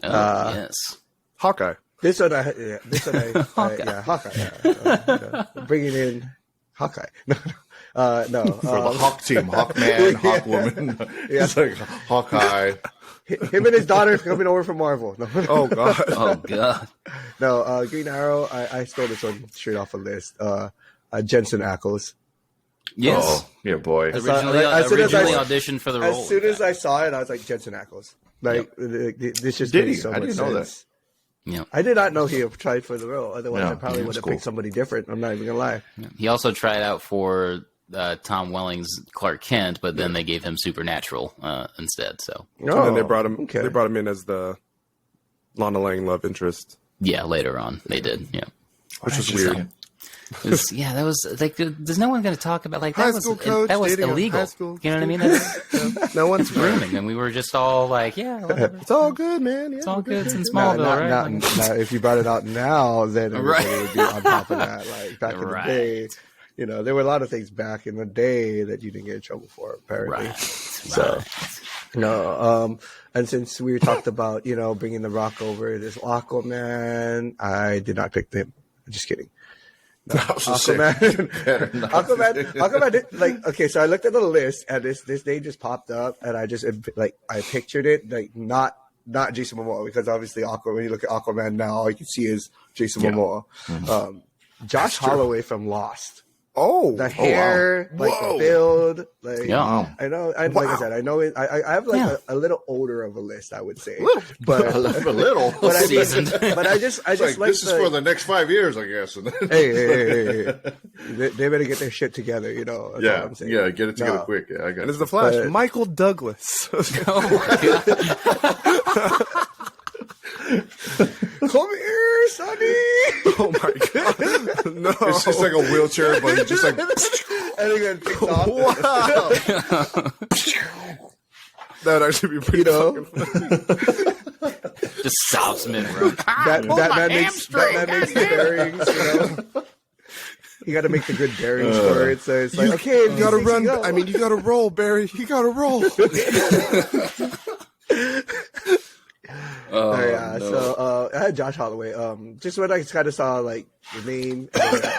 Speaker 3: yes,
Speaker 1: Hawkeye.
Speaker 4: This one, Hawkeye. Bringing in Hawkeye. No.
Speaker 2: For the Hawk team, Hawkman, Hawkwoman.
Speaker 4: Yeah.
Speaker 2: It's like Hawkeye.
Speaker 4: Him and his daughter coming over from Marvel. No.
Speaker 1: Oh God.
Speaker 3: Oh God.
Speaker 4: No, Green Arrow. I stole this one straight off a list. Jensen Ackles.
Speaker 3: Yes.
Speaker 2: Oh, yeah, boy.
Speaker 3: Originally auditioned for the role.
Speaker 4: As soon as I saw it, I was like, Jensen Ackles. This just
Speaker 2: did
Speaker 4: makes
Speaker 2: he?
Speaker 4: so
Speaker 2: I
Speaker 4: much
Speaker 2: didn't know
Speaker 4: sense.
Speaker 2: that.
Speaker 3: Yeah.
Speaker 4: I did not know he applied for the role. Otherwise, I probably would have
Speaker 2: cool.
Speaker 4: picked somebody different. I'm not even gonna lie.
Speaker 3: He also tried out for Tom Welling's Clark Kent, but then they gave him Supernatural instead. So
Speaker 1: And then they brought him. Okay. They brought him in as the Lana Lang love interest.
Speaker 3: Yeah, later on they did. Yeah,
Speaker 1: which was weird.
Speaker 3: That was there's no one going to talk about
Speaker 1: high school coach
Speaker 3: that was illegal. You know what I mean?
Speaker 1: No one's
Speaker 3: grooming, and we were just all like, yeah, whatever.
Speaker 1: It's all good, man.
Speaker 3: It's all good. It's in Smallville, right?
Speaker 4: Now, if you brought it out now, then everybody would be on top of that. Like back in the day, there were a lot of things back in the day that you didn't get in trouble for, apparently.
Speaker 3: Right.
Speaker 4: So, no. And since we talked about bringing The Rock over, this Aquaman, I did not pick him. Just kidding. No, Aquaman did, okay, so I looked at the list and this name just popped up and I just I pictured it not Jason Momoa, because obviously when you look at Aquaman now, all you can see is Jason Momoa.
Speaker 2: Mm-hmm.
Speaker 4: Josh Holloway from Lost. The hair, like the build, like I know. Like I said, I know it. I have like a little older of a list, I would say, but
Speaker 2: a little.
Speaker 4: But I just like
Speaker 2: this is for the next 5 years, I guess.
Speaker 4: hey. They better get their shit together, you know. That's all I'm saying.
Speaker 2: Yeah, get it together quick. Yeah, I got it.
Speaker 1: And it's the Flash, Michael Douglas.
Speaker 4: Come here, Sonny.
Speaker 1: Oh my god! No,
Speaker 2: it's just like a wheelchair, but it's just like.
Speaker 4: And he gonna take off.
Speaker 1: Wow. That would actually be pretty fucking funny.
Speaker 3: Just stops mid-run.
Speaker 4: Batman makes the bearings, you know. You got to make the good bearings for it. So it's like, okay,
Speaker 1: you got to run. Go. I mean, you got to roll, Barry. You got to roll. So I had Josh Holloway. Just when I kind of saw like the name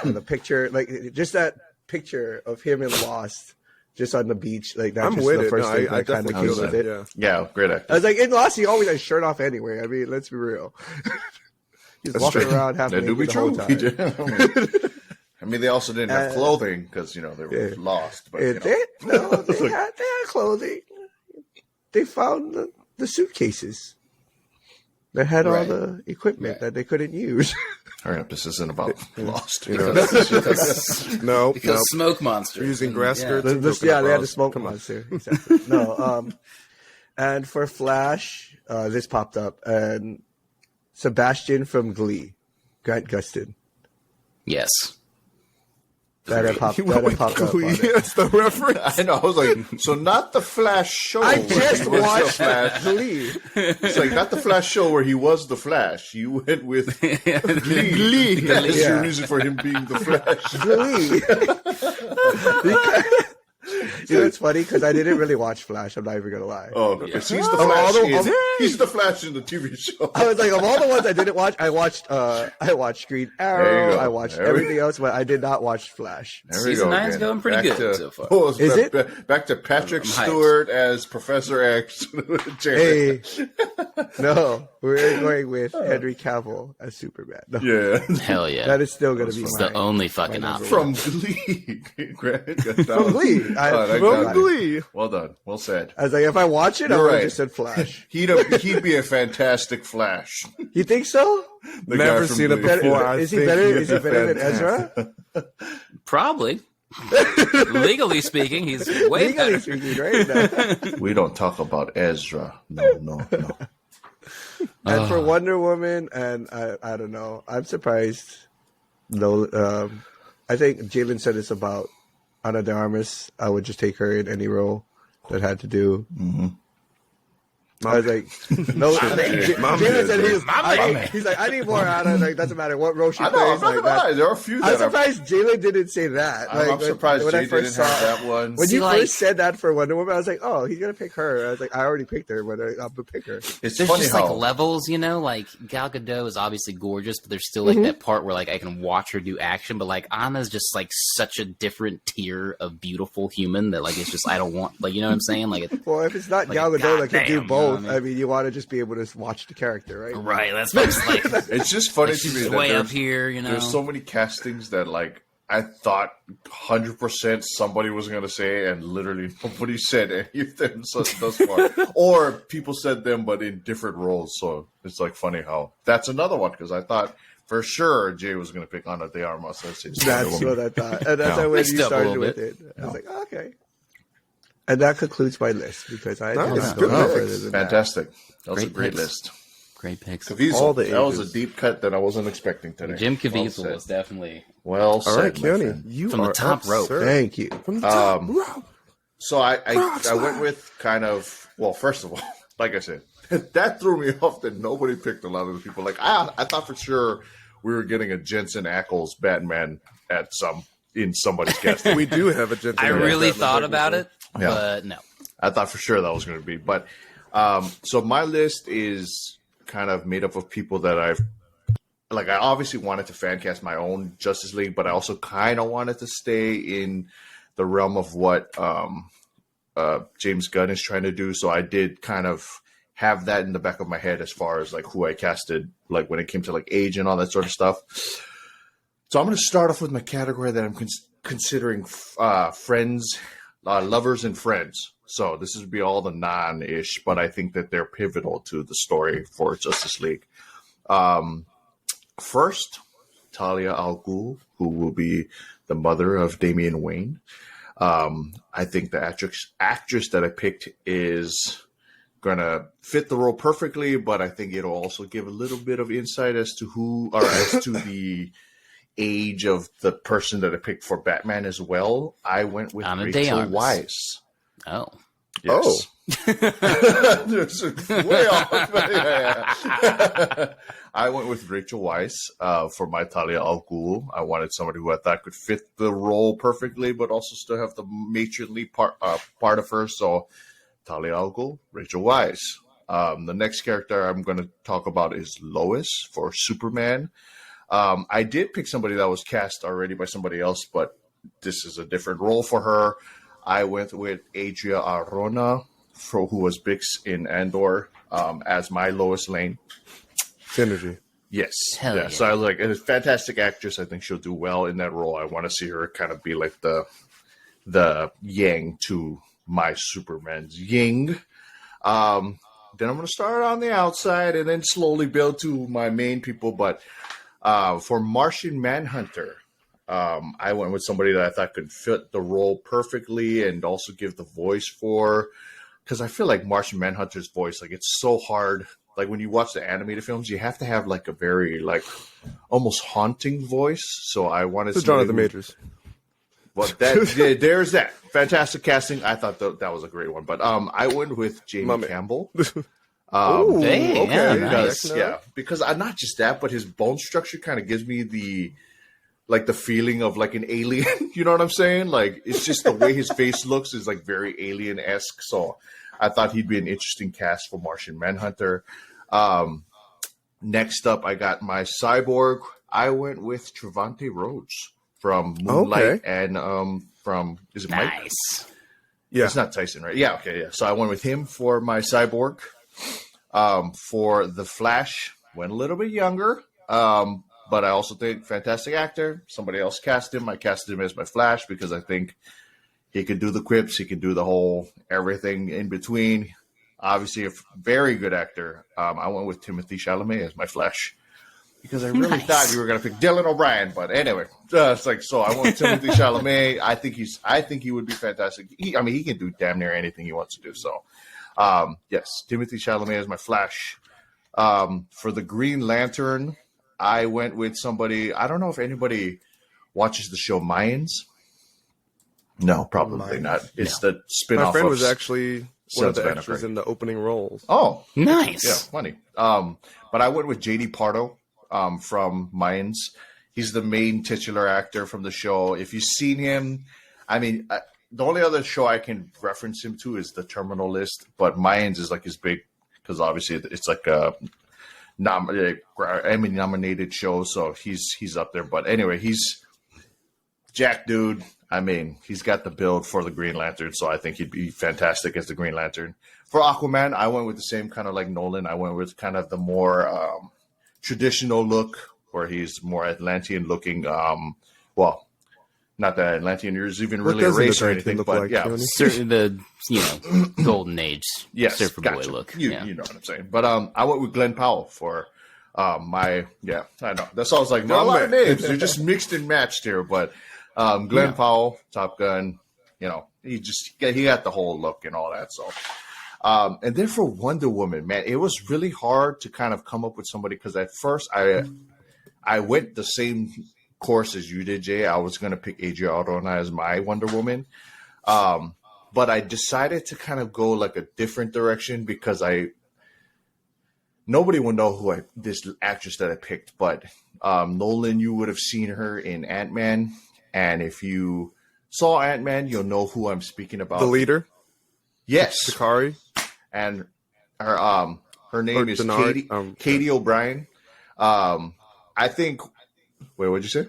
Speaker 1: and the picture, like just that picture of him in Lost, just on the beach, like that's just the first thing I kind of came with it.
Speaker 2: Yeah, great actor.
Speaker 4: I was like, in Lost, he always has shirt off anyway. I mean, let's be real. He's walking around half naked the whole time.
Speaker 2: I mean, they also didn't have clothing because they were lost. But
Speaker 4: they had clothing. They found the suitcases that had all the equipment that they couldn't use.
Speaker 2: Hurry up! This isn't about Lost.
Speaker 3: Because smoke monster.
Speaker 1: We're using grass skirts.
Speaker 4: They had the smoke monster. Exactly. And for Flash, this popped up, and Sebastian from Glee, Grant Gustin.
Speaker 3: Yes.
Speaker 4: That popped up.
Speaker 1: That's the reference.
Speaker 2: I know. I was like, so not the Flash show.
Speaker 4: I just watched Glee.
Speaker 2: It's like not the Flash show where he was the Flash. You went with Glee. That's your reason for him being the Flash.
Speaker 4: Glee. You know, it's funny because I didn't really watch Flash. I'm not even gonna lie.
Speaker 2: Oh, because he's the Flash. He's the Flash in the TV show.
Speaker 4: I was like, of all the ones I didn't watch, I watched Green Arrow. I watched everything else, but I did not watch Flash.
Speaker 3: Season 9's going pretty good so far.
Speaker 4: Is it?
Speaker 2: Back to Patrick Stewart as Professor X.
Speaker 4: Hey, no, we're going with Henry Cavill as Superman. No.
Speaker 2: Yeah,
Speaker 3: hell yeah,
Speaker 4: that is still gonna be
Speaker 3: the only fucking option
Speaker 2: from Glee.
Speaker 4: From Glee.
Speaker 1: From Glee.
Speaker 2: Well done. Well said.
Speaker 4: I was like, if I watch it, I would have just said Flash.
Speaker 2: He'd be a fantastic Flash.
Speaker 4: You think so?
Speaker 1: Never seen it before.
Speaker 4: Is he better than Ezra?
Speaker 3: Probably. Legally speaking, he's way better.
Speaker 4: Speaking, right? No.
Speaker 2: We don't talk about Ezra. No.
Speaker 4: And for Wonder Woman, and I don't know, I'm surprised. No, I think Jalen said it's about Ana de Armas. I would just take her in any role that had to do. Mm-hmm. I was like, no. Jalen said he's like, I need more Ana. Like, doesn't matter what role she plays.
Speaker 2: Like that. There are a few.
Speaker 4: I'm surprised Jalen didn't say that.
Speaker 2: I'm surprised Jay didn't have that one.
Speaker 4: When you first said that for Wonder Woman, I was like, oh, he's gonna pick her. I was like, I already picked her, but I'm gonna pick her.
Speaker 3: There's just like levels, like Gal Gadot is obviously gorgeous, but there's still like that part where like I can watch her do action, but like Anna's just like such a different tier of beautiful human that like it's just I don't want like you know what I'm saying like.
Speaker 4: Well, if it's not like, Gal Gadot that can do both. I mean, you want to just be able to watch the character, right?
Speaker 3: Right. That's what it's like.
Speaker 2: It's just funny to me that
Speaker 3: way up here,
Speaker 2: there's so many castings that like I thought 100% somebody was going to say, and literally nobody said any of them thus far. Or people said them, but in different roles. So it's like funny how that's another one because I thought for sure Jay was going to pick Ana de Armas. That's
Speaker 4: what I thought, and that's when you started with it. I was like, oh, okay. And that concludes my list because I didn't go further than
Speaker 2: fantastic. That was a great list.
Speaker 3: Great picks.
Speaker 2: Caviezel, that was a deep cut that I wasn't expecting today.
Speaker 3: Jim Caviezel was definitely
Speaker 2: well said.
Speaker 1: All right, Keone, you
Speaker 3: from the top rope.
Speaker 4: Thank you.
Speaker 1: From the top rope.
Speaker 2: So I went with kind of first of all, like I said, that threw me off that nobody picked a lot of the people. Like I thought for sure we were getting a Jensen Ackles Batman in somebody's guest.
Speaker 1: We do have a Jensen.
Speaker 3: I really thought about it. But no.
Speaker 2: I thought for sure that was going to be. But so my list is kind of made up of people that I obviously wanted to fan cast my own Justice League, but I also kind of wanted to stay in the realm of what James Gunn is trying to do. So I did kind of have that in the back of my head as far as like who I casted, like when it came to like age and all that sort of stuff. So I'm going to start off with my category that I'm considering friends, lovers, and friends. So this would be all the non-ish, but I think that they're pivotal to the story for Justice League. First, Talia al Ghul, who will be the mother of Damian Wayne. I think the actress that I picked is gonna fit the role perfectly, but I think it'll also give a little bit of insight as to the age of the person that I picked for Batman as well. I went with Rachel Weisz.
Speaker 3: Oh.
Speaker 2: Yes. Way off. I went with Rachel Weisz for my Talia al Ghul. I wanted somebody who I thought could fit the role perfectly, but also still have the matronly part of her. So Talia al Ghul, Rachel Weisz. The next character I'm going to talk about is Lois for Superman. I did pick somebody that was cast already by somebody else, but this is a different role for her. I went with Adria Arjona, who was Bix in Andor, as my Lois Lane.
Speaker 1: Synergy.
Speaker 2: Yes.
Speaker 3: Hell yeah.
Speaker 2: So I was like, a fantastic actress. I think she'll do well in that role. I want to see her kind of be like the yang to my Superman's yin. Then I'm going to start on the outside and then slowly build to my main people. But for Martian Manhunter, I went with somebody that I thought could fit the role perfectly and also give the voice for, because I feel like Martian Manhunter's voice, like it's so hard. Like when you watch the animated films, you have to have like a very like almost haunting voice. So I wanted
Speaker 1: to Jonathan Majors.
Speaker 2: Well, there's that fantastic casting. I thought that was a great one, but I went with Jamie Campbell.
Speaker 3: Okay, nice.
Speaker 2: Because not just that, but his bone structure kind of gives me the feeling of like an alien. You know what I'm saying? Like it's just the way his face looks is like very alien-esque. So I thought he'd be an interesting cast for Martian Manhunter. Next up, I got my cyborg. I went with Trevante Rhodes from Moonlight and from is it Mike?
Speaker 3: Nice.
Speaker 2: Yeah, it's not Tyson, right? Yeah, okay, yeah. So I went with him for my cyborg. For the Flash, went a little bit younger. But I also think fantastic actor. Somebody else cast him. I casted him as my Flash because I think he could do the quips. He could do the whole everything in between. Obviously, a very good actor. I went with Timothy Chalamet as my Flash because I really thought you were going to pick Dylan O'Brien. But anyway, it's like so. I went with Timothy Chalamet. I think he would be fantastic. He can do damn near anything he wants to do. So, yes, Timothy Chalamet as my Flash. For the Green Lantern, I went with somebody. I don't know if anybody watches the show Mayans. No, probably not. It's the spinoff.
Speaker 1: My friend was actually one of the extras in the opening roles.
Speaker 2: Oh,
Speaker 3: nice.
Speaker 2: Yeah, funny. But I went with JD Pardo from Mayans. He's the main titular actor from the show. If you've seen him, the only other show I can reference him to is The Terminal List. But Mayans is like his big, because obviously it's like a Emmy-nominated show, so he's up there. But anyway, he's Jack dude. He's got the build for the Green Lantern, so I think he'd be fantastic as the Green Lantern. For Aquaman, I went with the same kind of like Nolan. I went with kind of the more traditional look, where he's more Atlantean looking. Well, not that Atlantean is even really a race or anything, but
Speaker 1: like,
Speaker 2: yeah,
Speaker 3: certainly the golden age surfer boy look.
Speaker 2: You know what I'm saying. But I went with Glenn Powell for I know. That's all I was like, not a lot of names. They're just mixed and matched here, but Glenn Powell, Top Gun, he got the whole look and all that. So, and then for Wonder Woman, man, it was really hard to kind of come up with somebody because at first I went the same course as you did, Jay. I was going to pick Adria Arjona as my Wonder Woman. But I decided to kind of go like a different direction because nobody will know this actress that I picked, but Nolan, you would have seen her in Ant-Man. And if you saw Ant-Man, you'll know who I'm speaking about.
Speaker 1: The leader?
Speaker 2: Yes.
Speaker 1: Shikari?
Speaker 2: And her name is Katie O'Brien. I think... Wait, what'd you say?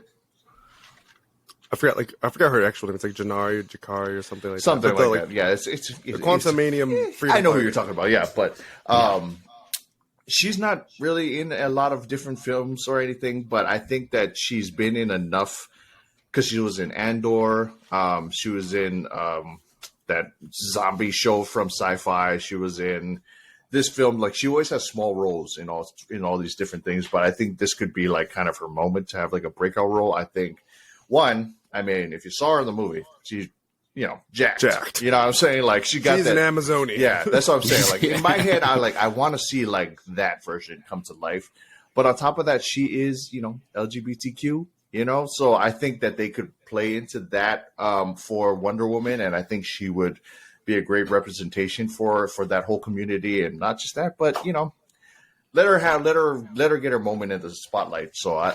Speaker 1: I forgot her actual name. It's like Janari or Jakari or something like that.
Speaker 2: Something like that. Yeah, it's
Speaker 1: Quantumanium Freedom.
Speaker 2: I know who you're talking about, yeah. But she's not really in a lot of different films or anything, but I think that she's been in enough because she was in Andor. She was in that zombie show from Sci-Fi. She was in this film. Like, she always has small roles in all these different things. But I think this could be like kind of her moment to have like a breakout role. I think if you saw her in the movie, she's jacked. You know what I'm saying? Like, she's
Speaker 1: an Amazonian.
Speaker 2: Yeah, that's what I'm saying. Like, in my head, I want to see like that version come to life. But on top of that, she is, LGBTQ. So I think that they could play into that for Wonder Woman, and I think she would be a great representation for that whole community, and not just that, but let her get her moment in the spotlight. So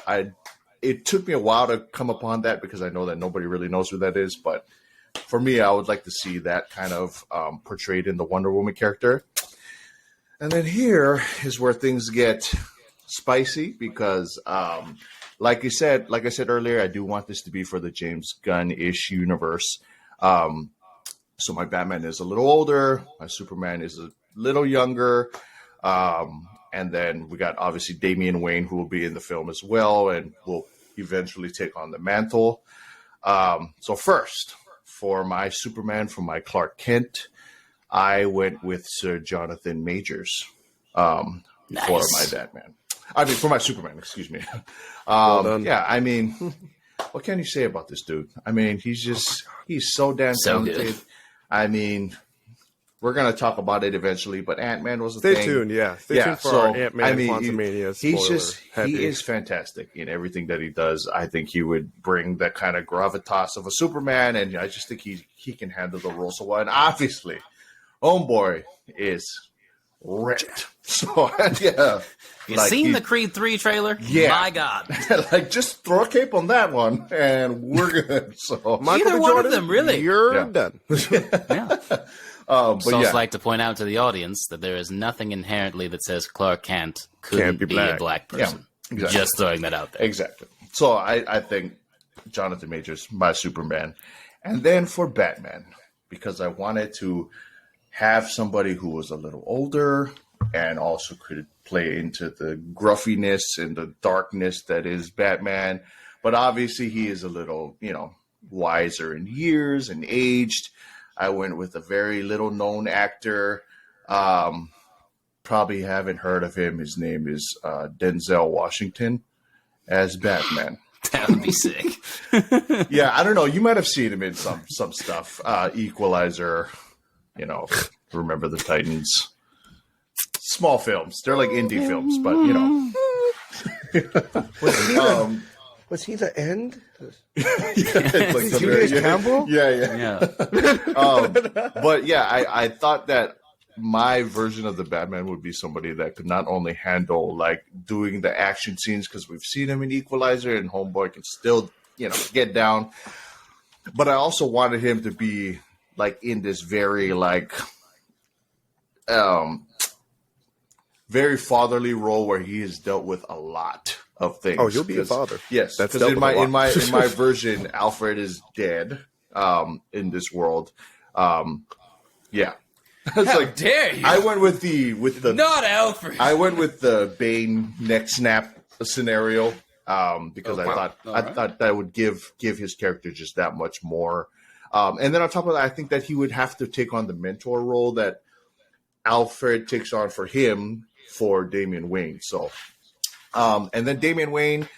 Speaker 2: it took me a while to come upon that because I know that nobody really knows who that is, but for me, I would like to see that kind of portrayed in the Wonder Woman character. And then here is where things get spicy because. Like I said earlier, I do want this to be for the James Gunn-ish universe. So my Batman is a little older. My Superman is a little younger. And then we got, obviously, Damian Wayne, who will be in the film as well and will eventually take on the mantle. So first, for my Superman, for my Clark Kent, I went with Sir Jonathan Majors for my Batman. For my Superman, excuse me.
Speaker 1: Well done.
Speaker 2: Yeah, what can you say about this dude? He's so damn talented. Good. We're going to talk about it eventually, but Ant-Man was a thing.
Speaker 1: Stay tuned, Stay tuned for our Ant-Man Quantumania
Speaker 2: he is fantastic in everything that he does. I think he would bring that kind of gravitas of a Superman, and I just think he can handle the role so well. And obviously, Homeboy is ripped. So, yeah.
Speaker 3: You seen the Creed 3 trailer?
Speaker 2: Yeah.
Speaker 3: My God.
Speaker 2: Just throw a cape on that one, and we're good. So
Speaker 3: Either one of them, really.
Speaker 1: You're done.
Speaker 3: Yeah. But also like to point out to the audience that there is nothing inherently that says Clark Kent couldn't be a black person. Yeah, exactly. Just throwing that out there.
Speaker 2: Exactly. So I think Jonathan Majors, my Superman. And then for Batman, because I wanted to have somebody who was a little older and also could play into the gruffiness and the darkness that is Batman. But obviously he is a little, wiser in years and aged. I went with a very little known actor. Probably haven't heard of him. His name is Denzel Washington as Batman.
Speaker 3: That would be sick.
Speaker 2: Yeah, I don't know. You might have seen him in some stuff. Equalizer, Remember the Titans. Small films. They're like indie films, but
Speaker 4: Was he the end?
Speaker 2: Like
Speaker 4: Julius Campbell?
Speaker 2: Yeah. But yeah, I thought that my version of the Batman would be somebody that could not only handle like doing the action scenes, because we've seen him in Equalizer and Homeboy can still, get down. But I also wanted him to be like in this very like very fatherly role where he has dealt with a lot of things.
Speaker 1: Oh, you'll be a father.
Speaker 2: Yes, because in my version, Alfred is dead in this world. Yeah.
Speaker 3: How dare you?
Speaker 2: I went with the
Speaker 3: not Alfred.
Speaker 2: I went with the Bane neck snap scenario because I thought that would give his character just that much more. And then on top of that, I think that he would have to take on the mentor role that Alfred takes on for him for Damian Wayne. So, and then Damian Wayne,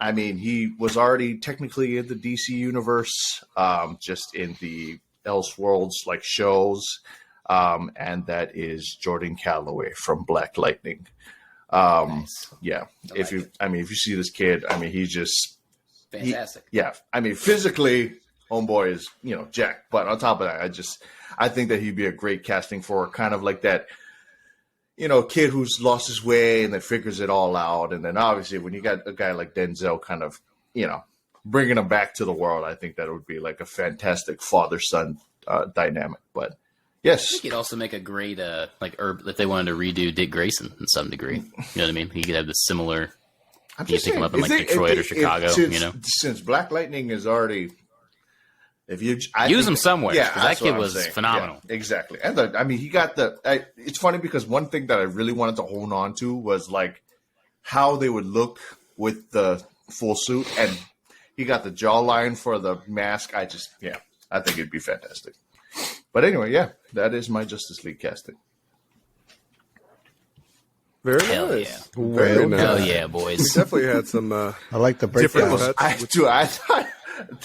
Speaker 2: he was already technically in the DC universe, just in the Elseworlds like shows, and that is Jordan Calloway from Black Lightning.
Speaker 3: Nice.
Speaker 2: Yeah, if you see this kid, he's just
Speaker 3: fantastic.
Speaker 2: Physically, Homeboy is jacked, but on top of that, I think that he'd be a great casting for kind of like that, kid who's lost his way and then figures it all out. And then obviously when you got a guy like Denzel kind of, bringing him back to the world, I think that would be like a fantastic father-son dynamic. But yes.
Speaker 3: I think he'd also make a great, if they wanted to redo Dick Grayson in some degree. You know what I mean? He could have the similar, you pick him up in Detroit or Chicago,
Speaker 2: Since Black Lightning is already...
Speaker 3: Use him somewhere. Yeah, that kid was phenomenal.
Speaker 2: Yeah, exactly. And he got it's funny because one thing that I really wanted to hold on to was like how they would look with the full suit, and He got the jawline for the mask. I think it'd be fantastic. But anyway, yeah, that is my Justice League casting.
Speaker 1: Very
Speaker 3: Hell
Speaker 1: nice.
Speaker 3: yeah.
Speaker 1: Very nice.
Speaker 3: Hell yeah,
Speaker 1: We
Speaker 3: boys.
Speaker 1: definitely had some
Speaker 4: I like the
Speaker 1: different
Speaker 4: breakdown.
Speaker 1: cuts.
Speaker 2: I thought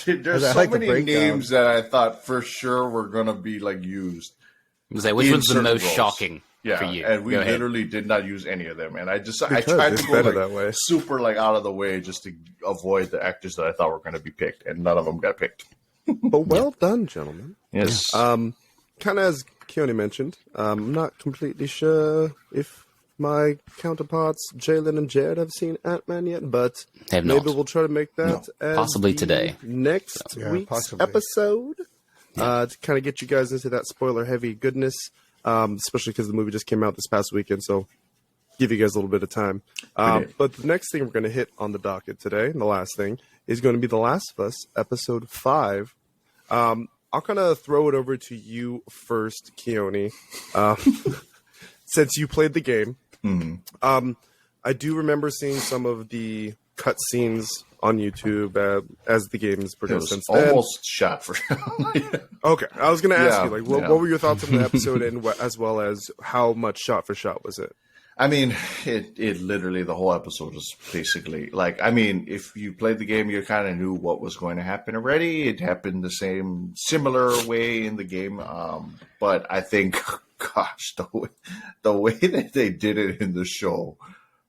Speaker 2: there's
Speaker 4: I
Speaker 2: so
Speaker 4: like the
Speaker 2: many
Speaker 4: breakdown.
Speaker 2: names that I thought for sure were gonna be like used.
Speaker 3: Which
Speaker 2: in
Speaker 3: one's the
Speaker 2: certain
Speaker 3: most
Speaker 2: roles.
Speaker 3: shocking
Speaker 2: Yeah,
Speaker 3: for you?
Speaker 2: and we
Speaker 3: Go ahead.
Speaker 2: literally did not use any of them. And I tried
Speaker 1: it's
Speaker 2: to go
Speaker 1: better
Speaker 2: like,
Speaker 1: that way.
Speaker 2: super like out of the way just to avoid the actors that I thought were going to be picked, and none of them got picked.
Speaker 1: But well done, gentlemen.
Speaker 2: Yes.
Speaker 1: Kind of as Keone mentioned, I'm not completely sure if my counterparts, Jalen and Jared, have seen Ant-Man yet, but
Speaker 3: They have
Speaker 1: maybe
Speaker 3: not.
Speaker 1: we'll try to make that as
Speaker 3: Possibly
Speaker 1: the
Speaker 3: today.
Speaker 1: next
Speaker 4: Yeah,
Speaker 1: week's
Speaker 4: possibly.
Speaker 1: episode to kind of get you guys into that spoiler-heavy goodness, especially because the movie just came out this past weekend, so give you guys a little bit of time. But the next thing we're going to hit on the docket today, and the last thing, is going to be The Last of Us, Episode 5. I'll kind of throw it over to you first, Keone, since you played the game.
Speaker 2: Mm-hmm.
Speaker 1: I do remember seeing some of the cutscenes on YouTube as the game's
Speaker 2: It
Speaker 1: progressed
Speaker 2: was
Speaker 1: since then.
Speaker 2: almost shot for
Speaker 1: Okay, I was going to ask
Speaker 2: Yeah,
Speaker 1: you, like,
Speaker 2: yeah.
Speaker 1: what were your thoughts on the episode, and as well as how much shot for shot was it?
Speaker 2: I mean, it literally, the whole episode was basically like, I mean, if you played the game, you kind of knew what was going to happen already. It happened the similar way in the game. But I think, gosh, the way that they did it in the show,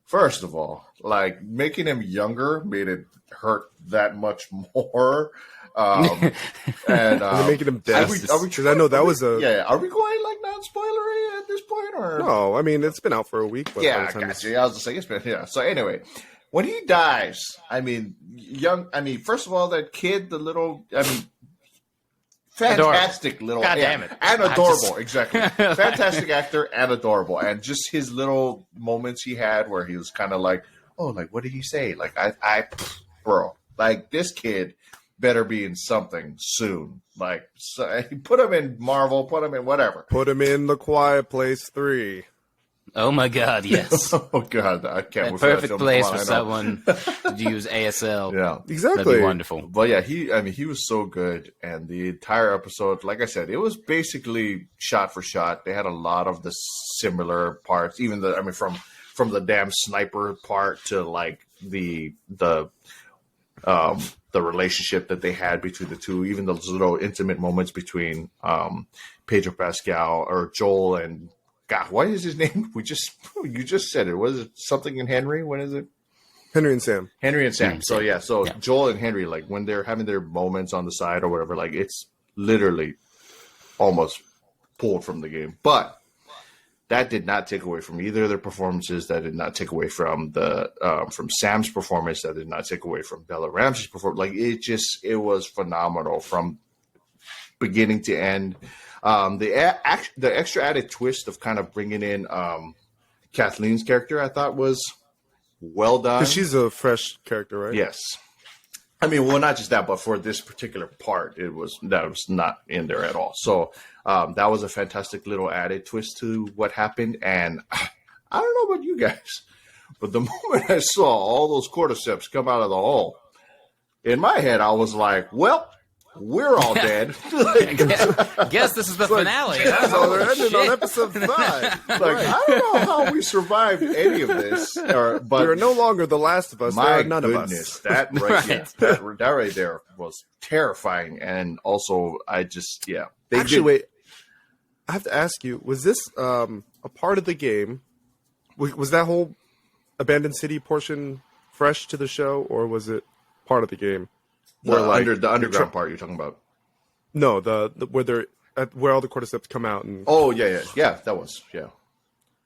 Speaker 2: first of all, like making him younger made it hurt that much more. And
Speaker 1: They're making him dead. Because I know that was a...
Speaker 2: Yeah, are we going like non-spoilery at this point? Or
Speaker 1: No, I mean, it's been out for a week. But
Speaker 2: yeah,
Speaker 1: by
Speaker 2: I
Speaker 1: the time
Speaker 2: got you. I was just saying, it's been, yeah. So anyway, when he dies, I mean, first of all, that kid, the little, fantastic
Speaker 3: Adorable.
Speaker 2: little,
Speaker 3: God
Speaker 2: yeah,
Speaker 3: damn it.
Speaker 2: and adorable, exactly. Fantastic actor and adorable, and just his little moments he had where he was kind of like, oh, like what did he say? Like bro, like this kid better be in something soon. Like, so, put him in Marvel, put him in whatever.
Speaker 1: Put him in The Quiet Place 3.
Speaker 3: Oh my God, yes.
Speaker 2: Oh God, I can't
Speaker 3: A
Speaker 2: wait for that
Speaker 3: perfect
Speaker 2: film to
Speaker 3: place
Speaker 2: come
Speaker 3: for
Speaker 2: out.
Speaker 3: someone to use ASL.
Speaker 2: Yeah.
Speaker 1: Exactly.
Speaker 3: That'd be wonderful.
Speaker 2: But yeah, he was so good, and the entire episode, like I said, it was basically shot for shot. They had a lot of the similar parts, even from the damn sniper part to like the relationship that they had between the two, even those little intimate moments between Pedro Pascal or Joel and God, what is his name? You just said it. Was it something in Henry? When is it?
Speaker 1: Henry and Sam.
Speaker 2: Henry and Sam. So yeah,
Speaker 3: Yeah.
Speaker 2: Joel and Henry, like when they're having their moments on the side or whatever, like it's literally almost pulled from the game. But that did not take away from either of their performances. That did not take away from from Sam's performance. That did not take away from Bella Ramsey's performance. Like it was phenomenal from beginning to end. The extra added twist of kind of bringing in Kathleen's character, I thought was well done.
Speaker 1: Because she's a fresh character, right?
Speaker 2: Yes. I mean, well, not just that, but for this particular part, that was not in there at all. So that was a fantastic little added twist to what happened. And I don't know about you guys, but the moment I saw all those cordyceps come out of the hole, in my head, I was like, well, we're all dead.
Speaker 3: Guess this is the finale.
Speaker 1: So they're ending on episode 5.
Speaker 2: I don't know how we survived any of this. But
Speaker 1: We're no longer The Last of Us. There
Speaker 2: my
Speaker 1: are none
Speaker 2: goodness,
Speaker 1: of us.
Speaker 2: that right, yeah, that right there was terrifying. And also,
Speaker 1: Actually, wait. I have to ask you, was this a part of the game? Was that whole abandoned city portion fresh to the show, or was it part of the game?
Speaker 2: the underground part you're talking about.
Speaker 1: No, the where they're where all the cordyceps come out, and
Speaker 2: Oh yeah. That was
Speaker 1: that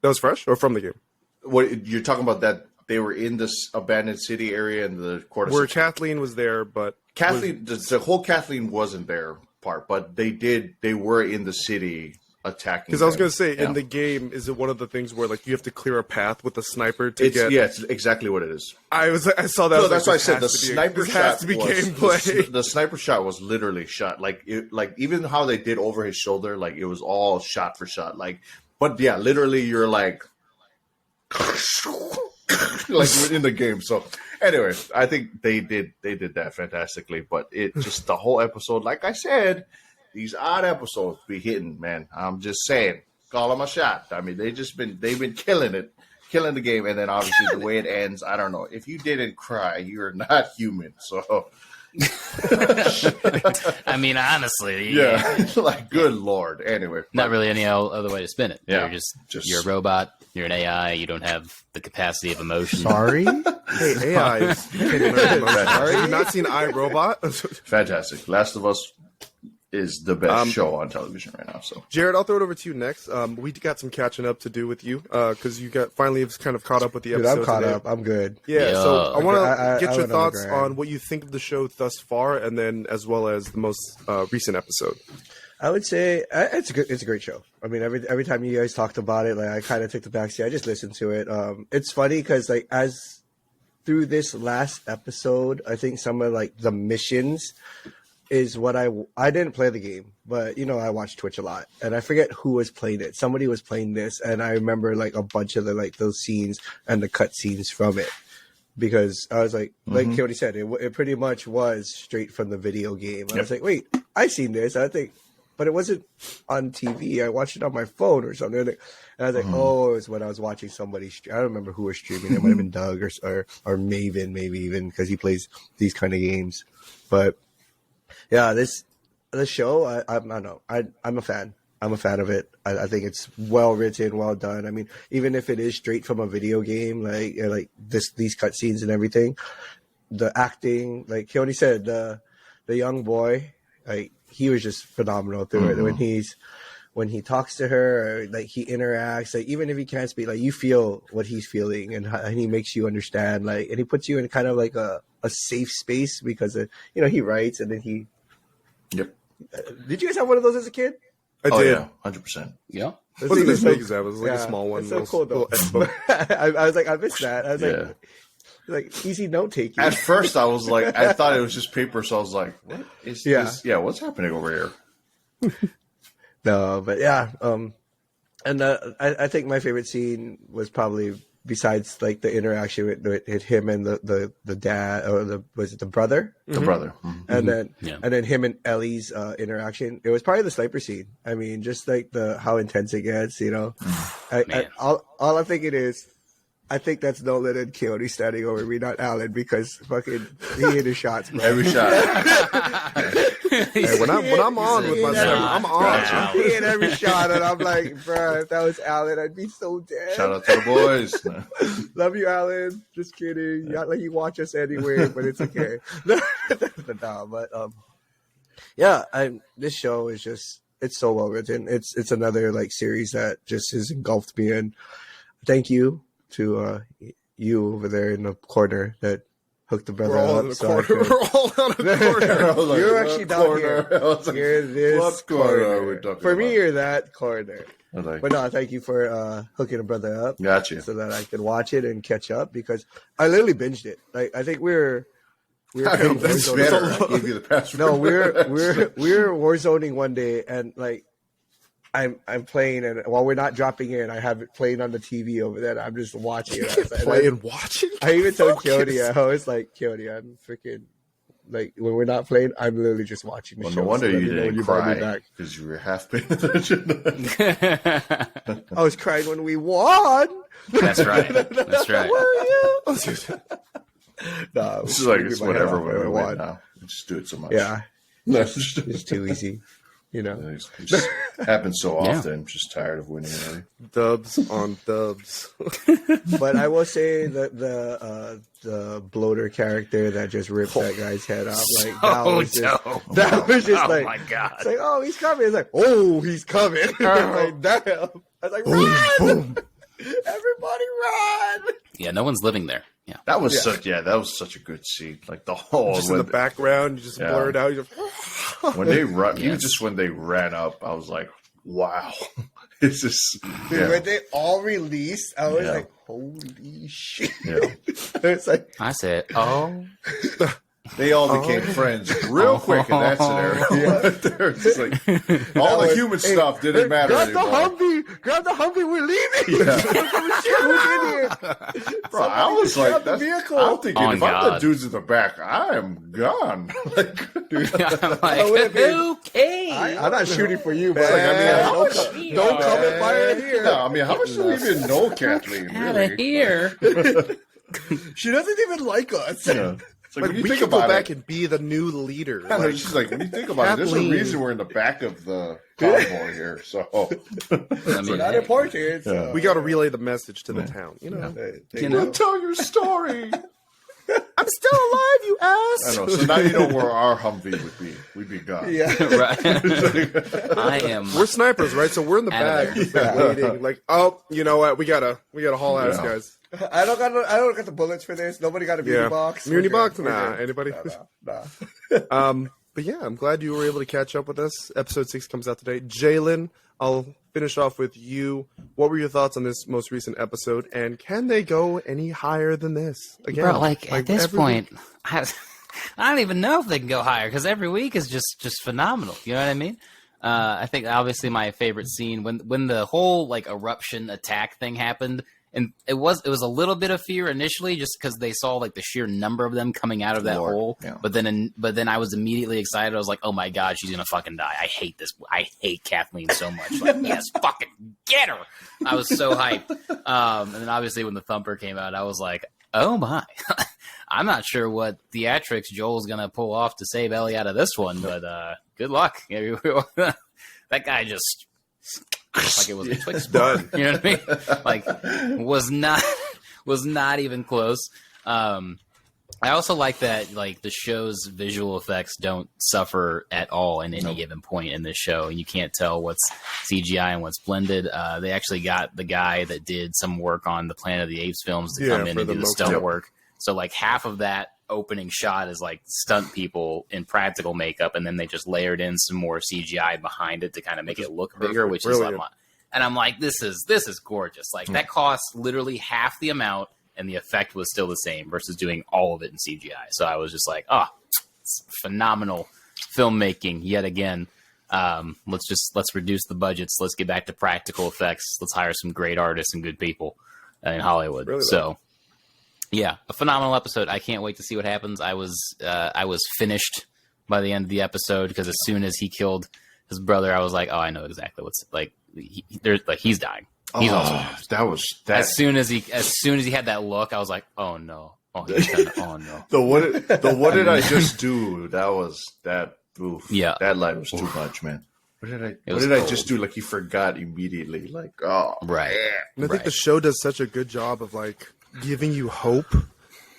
Speaker 1: was fresh or from the game.
Speaker 2: What you're talking about? That they were in this abandoned city area and the cordyceps.
Speaker 1: Where Kathleen was there, but
Speaker 2: Kathleen, the whole Kathleen wasn't there part, but they were in the city attacking.
Speaker 1: because I was
Speaker 2: them.
Speaker 1: going to say
Speaker 2: Yeah.
Speaker 1: in the game, is it one of the things where like you have to clear a path with a sniper to
Speaker 2: It's
Speaker 1: get?
Speaker 2: it's exactly what it is.
Speaker 1: I saw that. I
Speaker 2: No,
Speaker 1: was
Speaker 2: that's
Speaker 1: like,
Speaker 2: why I
Speaker 1: this
Speaker 2: said the
Speaker 1: has to be-
Speaker 2: sniper
Speaker 1: this
Speaker 2: shot
Speaker 1: has to be
Speaker 2: was,
Speaker 1: gameplay.
Speaker 2: The sniper shot was literally shot like even how they did over his shoulder, like it was all shot for shot. Like, but yeah, literally, you're like, like in the game. So anyway, I think they did that fantastically. But it just the whole episode, like I said, these odd episodes be hitting, man. I'm just saying, call them a shot. I mean, they've been killing the game, and then obviously the way it ends, I don't know. If you didn't cry, you're not human. So.
Speaker 3: I mean, honestly,
Speaker 2: yeah. Like, good Lord. Anyway,
Speaker 3: not really any other way to spin it.
Speaker 2: Yeah,
Speaker 3: You're a robot. You're an AI. You don't have the capacity of emotion.
Speaker 4: Sorry?
Speaker 1: Hey, AI. Sorry? Have you not seen iRobot?
Speaker 2: Fantastic. Last of Us is the best show on television right now. So,
Speaker 1: Jared, I'll throw it over to you next. We got some catching up to do with you because you finally have kind of caught up with the episode.
Speaker 4: I'm caught up. I'm good.
Speaker 1: Yeah, so I want to get your
Speaker 4: went
Speaker 1: thoughts
Speaker 4: on
Speaker 1: on what you think of the show thus far, and then as well as the most recent episode.
Speaker 4: I would say it's a great show. I mean, every time you guys talked about it, like I kind of took the backseat. I just listened to it. It's funny because like as through this last episode, I think some of like the missions is what I didn't play the game, but you know I watch Twitch a lot, and I forget who was playing it. Somebody was playing this, and I remember like a bunch of the like those scenes and the cut scenes from it, because I was like Cody said, it pretty much was straight from the video game. I was like, wait, I seen this. I think, but it wasn't on TV. I watched it on my phone or something. And I was like, oh, it was when I was watching somebody. I don't remember who was streaming. It might have been Doug or Maven, maybe even because he plays these kind of games, but. Yeah, this show, I don't know. I'm a fan. I'm a fan of it. I think it's well written, well done. I mean, even if it is straight from a video game, like these cutscenes and everything, the acting, like Keone said, the young boy, like he was just phenomenal through it. When he talks to her, or, like he interacts, like even if he can't speak, like you feel what he's feeling, and he makes you understand, like, and he puts you in kind of like a safe space because he writes and then he.
Speaker 2: Yep.
Speaker 4: Did you guys have one of those as a kid?
Speaker 1: I did.
Speaker 2: Yeah, 100%.
Speaker 3: Yeah.
Speaker 1: It wasn't as big as that. It was like a small one.
Speaker 4: It's so cool though. I was like, I missed that. I was like easy note taking.
Speaker 2: At first, I was like, I thought it was just paper, so I was like, what is this? Yeah, what's happening over here?
Speaker 4: No, but yeah. And I think my favorite scene was probably, besides like the interaction with him and the dad, or was it the brother?
Speaker 2: The brother.
Speaker 4: And then him and Ellie's interaction. It was probably the sniper scene. I mean, just like how intense it gets, you know. All I'm thinking is, I think that's Nolan and Keone standing over me, not Alan, because fucking he hit his shots, bro.
Speaker 2: Every shot.
Speaker 1: Hey, when I'm on with myself, I'm on.
Speaker 4: He hit every shot, and I'm like, bro, if that was Alan, I'd be so dead.
Speaker 2: Shout out to the boys.
Speaker 4: Love you, Alan. Just kidding. Not like you watch us anyway, but it's okay. No, but this show is just, it's so well written. It's another like series that just has engulfed me in. Thank you to you over there in the corner that hooked the brother up.
Speaker 1: We're all out of the corner.
Speaker 4: You're actually down here. You're this
Speaker 2: what corner are we talking
Speaker 4: For
Speaker 2: about?
Speaker 4: me, you're that corner.
Speaker 2: Like,
Speaker 4: But no, thank you for hooking a brother up.
Speaker 2: Gotcha.
Speaker 4: So that I could watch it and catch up, because I literally binged it. Like I think we were kind of
Speaker 2: that's better. I gave you the password.
Speaker 4: No, we were warzoning one day, and like I'm playing, and while we're not dropping in, I have it playing on the TV over there. I'm just watching it.
Speaker 1: Watching?
Speaker 4: I even told Keone, I was like, Keone, I'm freaking, like, when we're not playing, I'm literally just watching the show.
Speaker 2: No wonder
Speaker 4: so
Speaker 2: you didn't cry, because you were half paying attention.
Speaker 4: I was crying when we won.
Speaker 3: That's right. That's right.
Speaker 4: No,
Speaker 2: this is like, it's whatever when we win now. We just do it so much.
Speaker 4: Yeah. It's too easy. You know,
Speaker 2: it just happens so often. I'm just tired of winning already.
Speaker 1: Dubs on dubs.
Speaker 4: But I will say that the bloater character that just ripped that guy's head off, like that was just like,
Speaker 3: my God.
Speaker 4: It's like, oh, he's coming. It's like, oh, he's coming. Like, damn. I was like, run! Everybody run!
Speaker 3: Yeah, no one's living there. Yeah,
Speaker 2: that was such a good scene. Like the whole
Speaker 1: just in the background, you just blur it out. You just,
Speaker 2: when they run, even just when they ran up, I was like, wow. It's just
Speaker 4: when they all released, I was like, holy shit.
Speaker 2: Yeah.
Speaker 4: It's like,
Speaker 3: I said, oh.
Speaker 2: They all became friends real quick in that scenario. Right there. It's just like, all the human stuff didn't matter anymore.
Speaker 4: Grab the Humvee, we're leaving.
Speaker 2: Yeah. Bro, I was like, I'm thinking, if I'm the dudes in the back, I am gone. Like, dude,
Speaker 3: I'm like, okay.
Speaker 4: I'm not shooting for you, man.
Speaker 2: Don't
Speaker 4: come and fire here.
Speaker 2: No, I mean, how much do we even know Kathleen?
Speaker 3: Out of here.
Speaker 4: She doesn't even like us.
Speaker 2: Yeah. Like,
Speaker 1: we could go back and be the new leader.
Speaker 2: Like, she's like, when you think about it, there's a reason we're in the back of the convoy here. So,
Speaker 4: we're not important. So.
Speaker 1: We got to relay the message to the town. You know,
Speaker 2: tell your story.
Speaker 1: I'm still alive, you ass.
Speaker 2: I know. So now you know where our Humvee would be. We'd be gone.
Speaker 3: Yeah, right. I am.
Speaker 1: We're snipers, right? So we're in the back, waiting. Like, oh, you know what? We gotta haul ass, guys.
Speaker 4: I don't got the bullets for this. Nobody got a muni box.
Speaker 1: Muni box? Nah. Anybody?
Speaker 4: Nah.
Speaker 1: But yeah, I'm glad you were able to catch up with us. Episode 6 comes out today. Jalen, I'll finish off with you. What were your thoughts on this most recent episode? And can they go any higher than this? Again,
Speaker 3: bro, like at this point, I don't even know if they can go higher because every week is just phenomenal. You know what I mean? I think obviously my favorite scene when the whole like eruption attack thing happened. And it was a little bit of fear initially, just because they saw like the sheer number of them coming out of that hole. Yeah. But then I was immediately excited. I was like, oh my god, she's gonna fucking die. I hate this. I hate Kathleen so much. Like, yes, fucking get her. I was so hyped. And then obviously when the thumper came out, I was like, oh my. I'm not sure what theatrics Joel's gonna pull off to save Ellie out of this one, but good luck. That guy just. Like it was a Twix bar. You know what I mean? Like was not even close. I also like that like the show's visual effects don't suffer at all in any given point in this show. You can't tell what's CGI and what's blended. They actually got the guy that did some work on the Planet of the Apes films to come in and do the stunt work. So like half of that opening shot is like stunt people in practical makeup, and then they just layered in some more CGI behind it to kind of make it look bigger, which is like, and I'm like, this is gorgeous. Like that costs literally half the amount, and the effect was still the same versus doing all of it in CGI. So I was just like, it's phenomenal filmmaking yet again. Let's reduce the budgets. Let's get back to practical effects. Let's hire some great artists and good people in Hollywood. Really so. Yeah, a phenomenal episode. I can't wait to see what happens. I was finished by the end of the episode because as soon as he killed his brother, I was like, oh, I know exactly what's like. He's dying. He's also
Speaker 2: that was that.
Speaker 3: As soon as he had that look, I was like, oh no, oh no.
Speaker 2: The what did I just do? That was that. Oof,
Speaker 3: yeah,
Speaker 2: that line was too much, man. What did I just do? Like he forgot immediately. Like
Speaker 3: right.
Speaker 1: And I think the show does such a good job of like giving you hope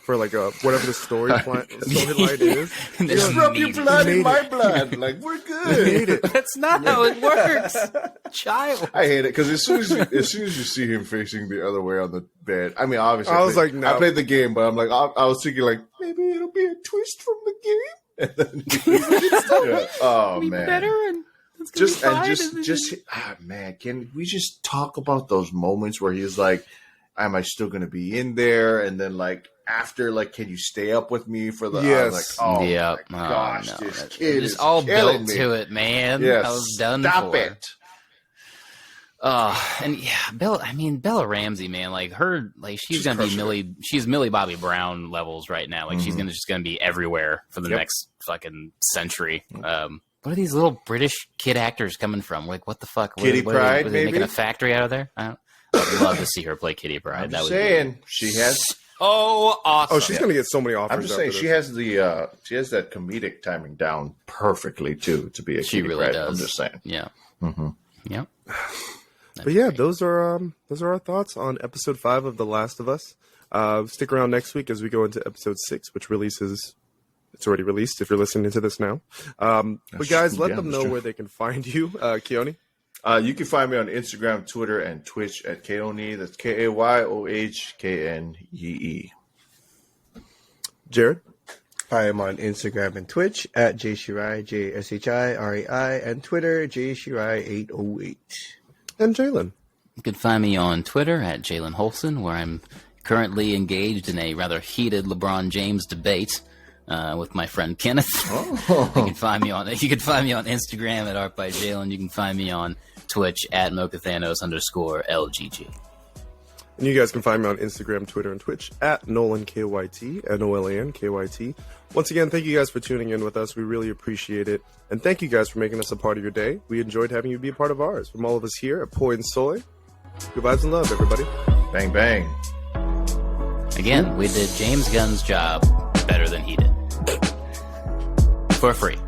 Speaker 1: for like whatever the storyline is.
Speaker 2: Just rub your blood in my blood. Like we're good.
Speaker 3: That's not how it works, child.
Speaker 2: I hate it because as soon as you see him facing the other way on the bed, I mean, obviously,
Speaker 1: I was like, no.
Speaker 2: I played the game, but I'm like, I was thinking like maybe it'll be a twist from the game. And then, oh man,
Speaker 3: better and
Speaker 2: man, can we just talk about those moments where he's like, am I still going to be in there? And then like after, like, can you stay up with me for the?
Speaker 1: Yes.
Speaker 2: I was like, oh my gosh, this kid is
Speaker 3: all built
Speaker 2: me.
Speaker 3: to it, man.
Speaker 2: Yes.
Speaker 3: I was done.
Speaker 2: Stop
Speaker 3: for
Speaker 2: it.
Speaker 3: And yeah, Bella Ramsey, man, like her, like she's gonna be she's Millie Bobby Brown levels right now. Like she's just gonna be everywhere for the next fucking century. What are these little British kid actors coming from? Like, what the fuck?
Speaker 2: Kitty Pryde,
Speaker 3: are they making a factory out of there? I'd love to see her play Kitty Pryde.
Speaker 2: I'm saying she has.
Speaker 3: Oh, awesome!
Speaker 1: Oh, she's gonna get so many offers.
Speaker 2: I'm just saying she has that comedic timing down perfectly too to be a Kitty
Speaker 3: really
Speaker 2: Pryde.
Speaker 3: does.
Speaker 2: I'm just saying.
Speaker 3: Yeah. Yep.
Speaker 1: But yeah, those are our thoughts on episode 5 of The Last of Us. Stick around next week as we go into episode 6, which releases. It's already released if you're listening to this now. But guys, let them know where they can find you, Keone.
Speaker 2: You can find me on Instagram, Twitter, and Twitch at Keone. That's KAYOHKNEE.
Speaker 1: Jared?
Speaker 4: I am on Instagram and Twitch at JShirai, JSHIRAI, and Twitter, JShirai808.
Speaker 1: And Jalen?
Speaker 3: You can find me on Twitter at Jalen Holson, where I'm currently engaged in a rather heated LeBron James debate with my friend Kenneth.
Speaker 2: Oh.
Speaker 3: You can find me on Instagram at Art by Jalen. You can find me on Twitch at Mokathanos_LGG.
Speaker 1: And you guys can find me on Instagram, Twitter, and Twitch at NolanKYT, NOLANKYT. Once again, thank you guys for tuning in with us. We really appreciate it. And thank you guys for making us a part of your day. We enjoyed having you be a part of ours. From all of us here at Poi and Soy, good vibes and love, everybody.
Speaker 2: Bang, bang.
Speaker 3: Again, we did James Gunn's job better than he did. For free.